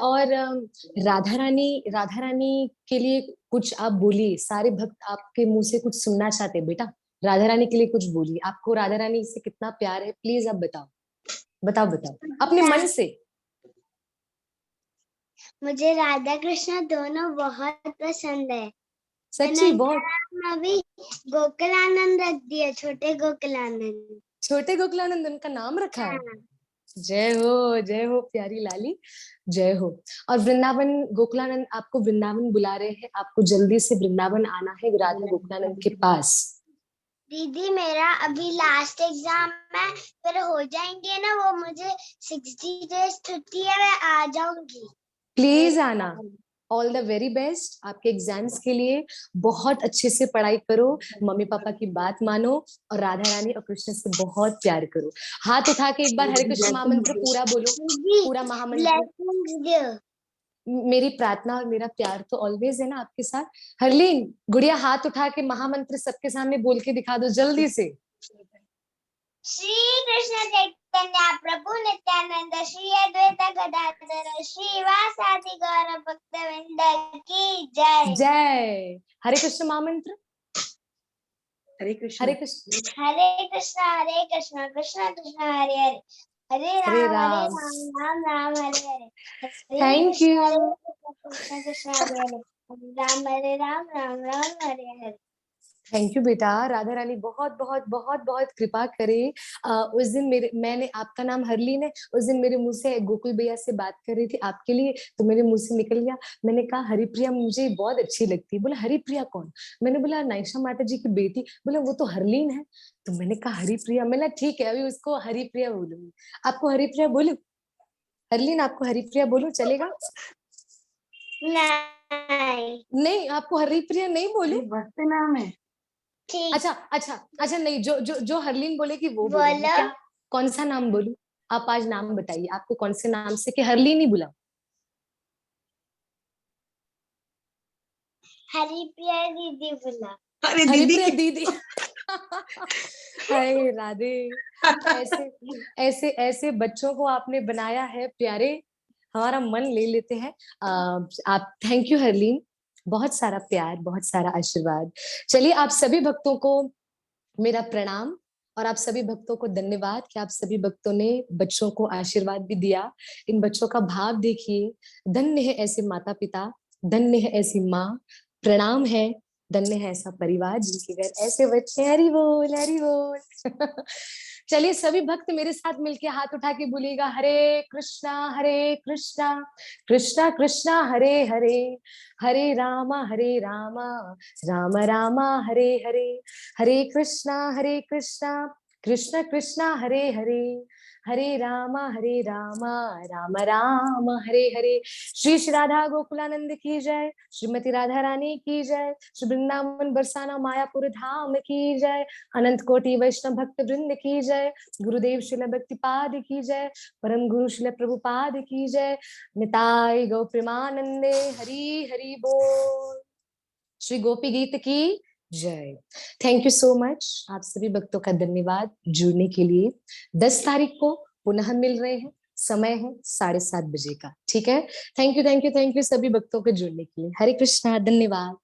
राधा रानी के लिए कुछ आप बोलिए। सारे भक्त आपके मुंह से कुछ सुनना चाहते हैं बेटा। राधा रानी के लिए कुछ बोलिए। आपको राधा रानी से कितना प्यार है, प्लीज आप बताओ, बताओ, बताओ अपने मन से। मुझे राधा कृष्ण दोनों बहुत पसंद है। सच्ची? बहुत? अभी गोकुलानंद रख दिया, छोटे गोकुलानंद। छोटे गोकुलानंद उनका नाम रखा है? हाँ। जय हो प्यारी लाली, जय हो। और वृंदावन गोकुलानंद आपको वृंदावन बुला रहे हैं, आपको जल्दी से वृंदावन आना है राधा गोकुलानंद के पास। दीदी मेरा अभी लास्ट एग्जाम है, फिर हो जाएंगे ना वो, मुझे 60 डेज छुट्टी है, मैं आ जाऊंगी। प्लीज आना। ऑल द वेरी बेस्ट आपके एग्जाम्स के लिए। बहुत अच्छे से पढ़ाई करो, मम्मी पापा की बात मानो, और राधा रानी और कृष्ण से बहुत प्यार करो। हाथ उठा के एक बार हरे कृष्ण महामंत्र पूरा बोलो, पूरा महामंत्र। ब्लेसिंग्स दो। मेरी प्रार्थना और मेरा प्यार तो ऑलवेज है ना आपके साथ। हरलीन गुड़िया, हाथ उठा के महामंत्र सबके सामने बोल के दिखा दो जल्दी से। श्री कृष्ण चैतन्य प्रभु नित्यानंद श्री अद्वैत गदाधर श्रीवासादि गौर भक्तवृंद की जय। जय। हरे कृष्ण महामंत्र। Hare Krishna. Hare Krishna, Hare Krishna Krishna Krishna Hare Hare, Hare Ram. Ram Ram Hare Hare, Hare thank Krishna you. Krishna Krishna Hare Hare, Hare Ram Ram Hare Hare. Thank you बेटा। राधा रानी बहुत बहुत बहुत बहुत कृपा करे। उस दिन मैंने, आपका नाम हरलीन है, उस दिन मेरे मुंह से गोकुल भैया से बात कर रही थी आपके लिए, तो मेरे मुंह से निकल गया। मैंने कहा हरिप्रिया मुझे बहुत अच्छी लगती है। बोला हरिप्रिया कौन? मैंने बोला नाइशा माता जी की बेटी। बोला वो तो हरलीन है। तो मैंने कहा हरिप्रिया। मैंने ठीक है, अभी उसको हरिप्रिया बोलूंगी। आपको हरिप्रिया बोलूं? हरलीन आपको हरिप्रिया बोलूं, चलेगा? नहीं नहीं, आपको हरिप्रिया नहीं बोली? भक्त नाम है। ठीक अच्छा अच्छा अच्छा, नहीं, जो जो जो हरलीन बोलेगी वो बोलेगी बोलो। क्या? कौन सा नाम बोलूं? आप आज नाम बताइए, आपको कौन से नाम से, कि हरलीन ही बुलाऊं? हरिप्रिया दीदी बोला। अरे दीदी हरिप्रिया दीदी। हाय राधे, ऐसे ऐसे ऐसे बच्चों को आपने बनाया है प्यारे, हमारा मन ले लेते हैं। आप, थैंक यू हरलीन, बहुत सारा प्यार, बहुत सारा आशीर्वाद। चलिए, आप सभी भक्तों को मेरा प्रणाम, और आप सभी भक्तों को धन्यवाद कि आप सभी भक्तों ने बच्चों को आशीर्वाद भी दिया। इन बच्चों का भाव देखिए, धन्य है ऐसे माता पिता, धन्य है ऐसी माँ, प्रणाम है, धन्य है ऐसा परिवार जिनके घर ऐसे बच्चे। हरि बोल, हरि बोल। चलिए, सभी भक्त मेरे साथ मिलके हाथ उठा के बोलिएगा, हरे कृष्णा कृष्णा कृष्णा हरे हरे, हरे रामा राम रामा हरे हरे, हरे कृष्णा कृष्ण कृष्णा हरे हरे, हरे रामा राम राम हरे हरे। श्री श्री राधा गोकुलानंद की जय, श्रीमती राधा रानी की जय, श्री वृंदावन बरसाना मायापुर धाम की जय, अनंत कोटि वैष्णव भक्त वृंद की जय, गुरुदेव शिल भक्तिपाद की जय, परम गुरु शिल प्रभुपाद की जय, निताय गौ प्रेमानंदे, हरि हरि बोल। श्री गोपी गीत की जय। थैंक यू सो मच, आप सभी भक्तों का धन्यवाद जुड़ने के लिए। 10 तारीख को पुनः मिल रहे हैं, समय है 7:30 बजे का, ठीक है? थैंक यू सभी भक्तों के जुड़ने के लिए। हरे कृष्णा, धन्यवाद।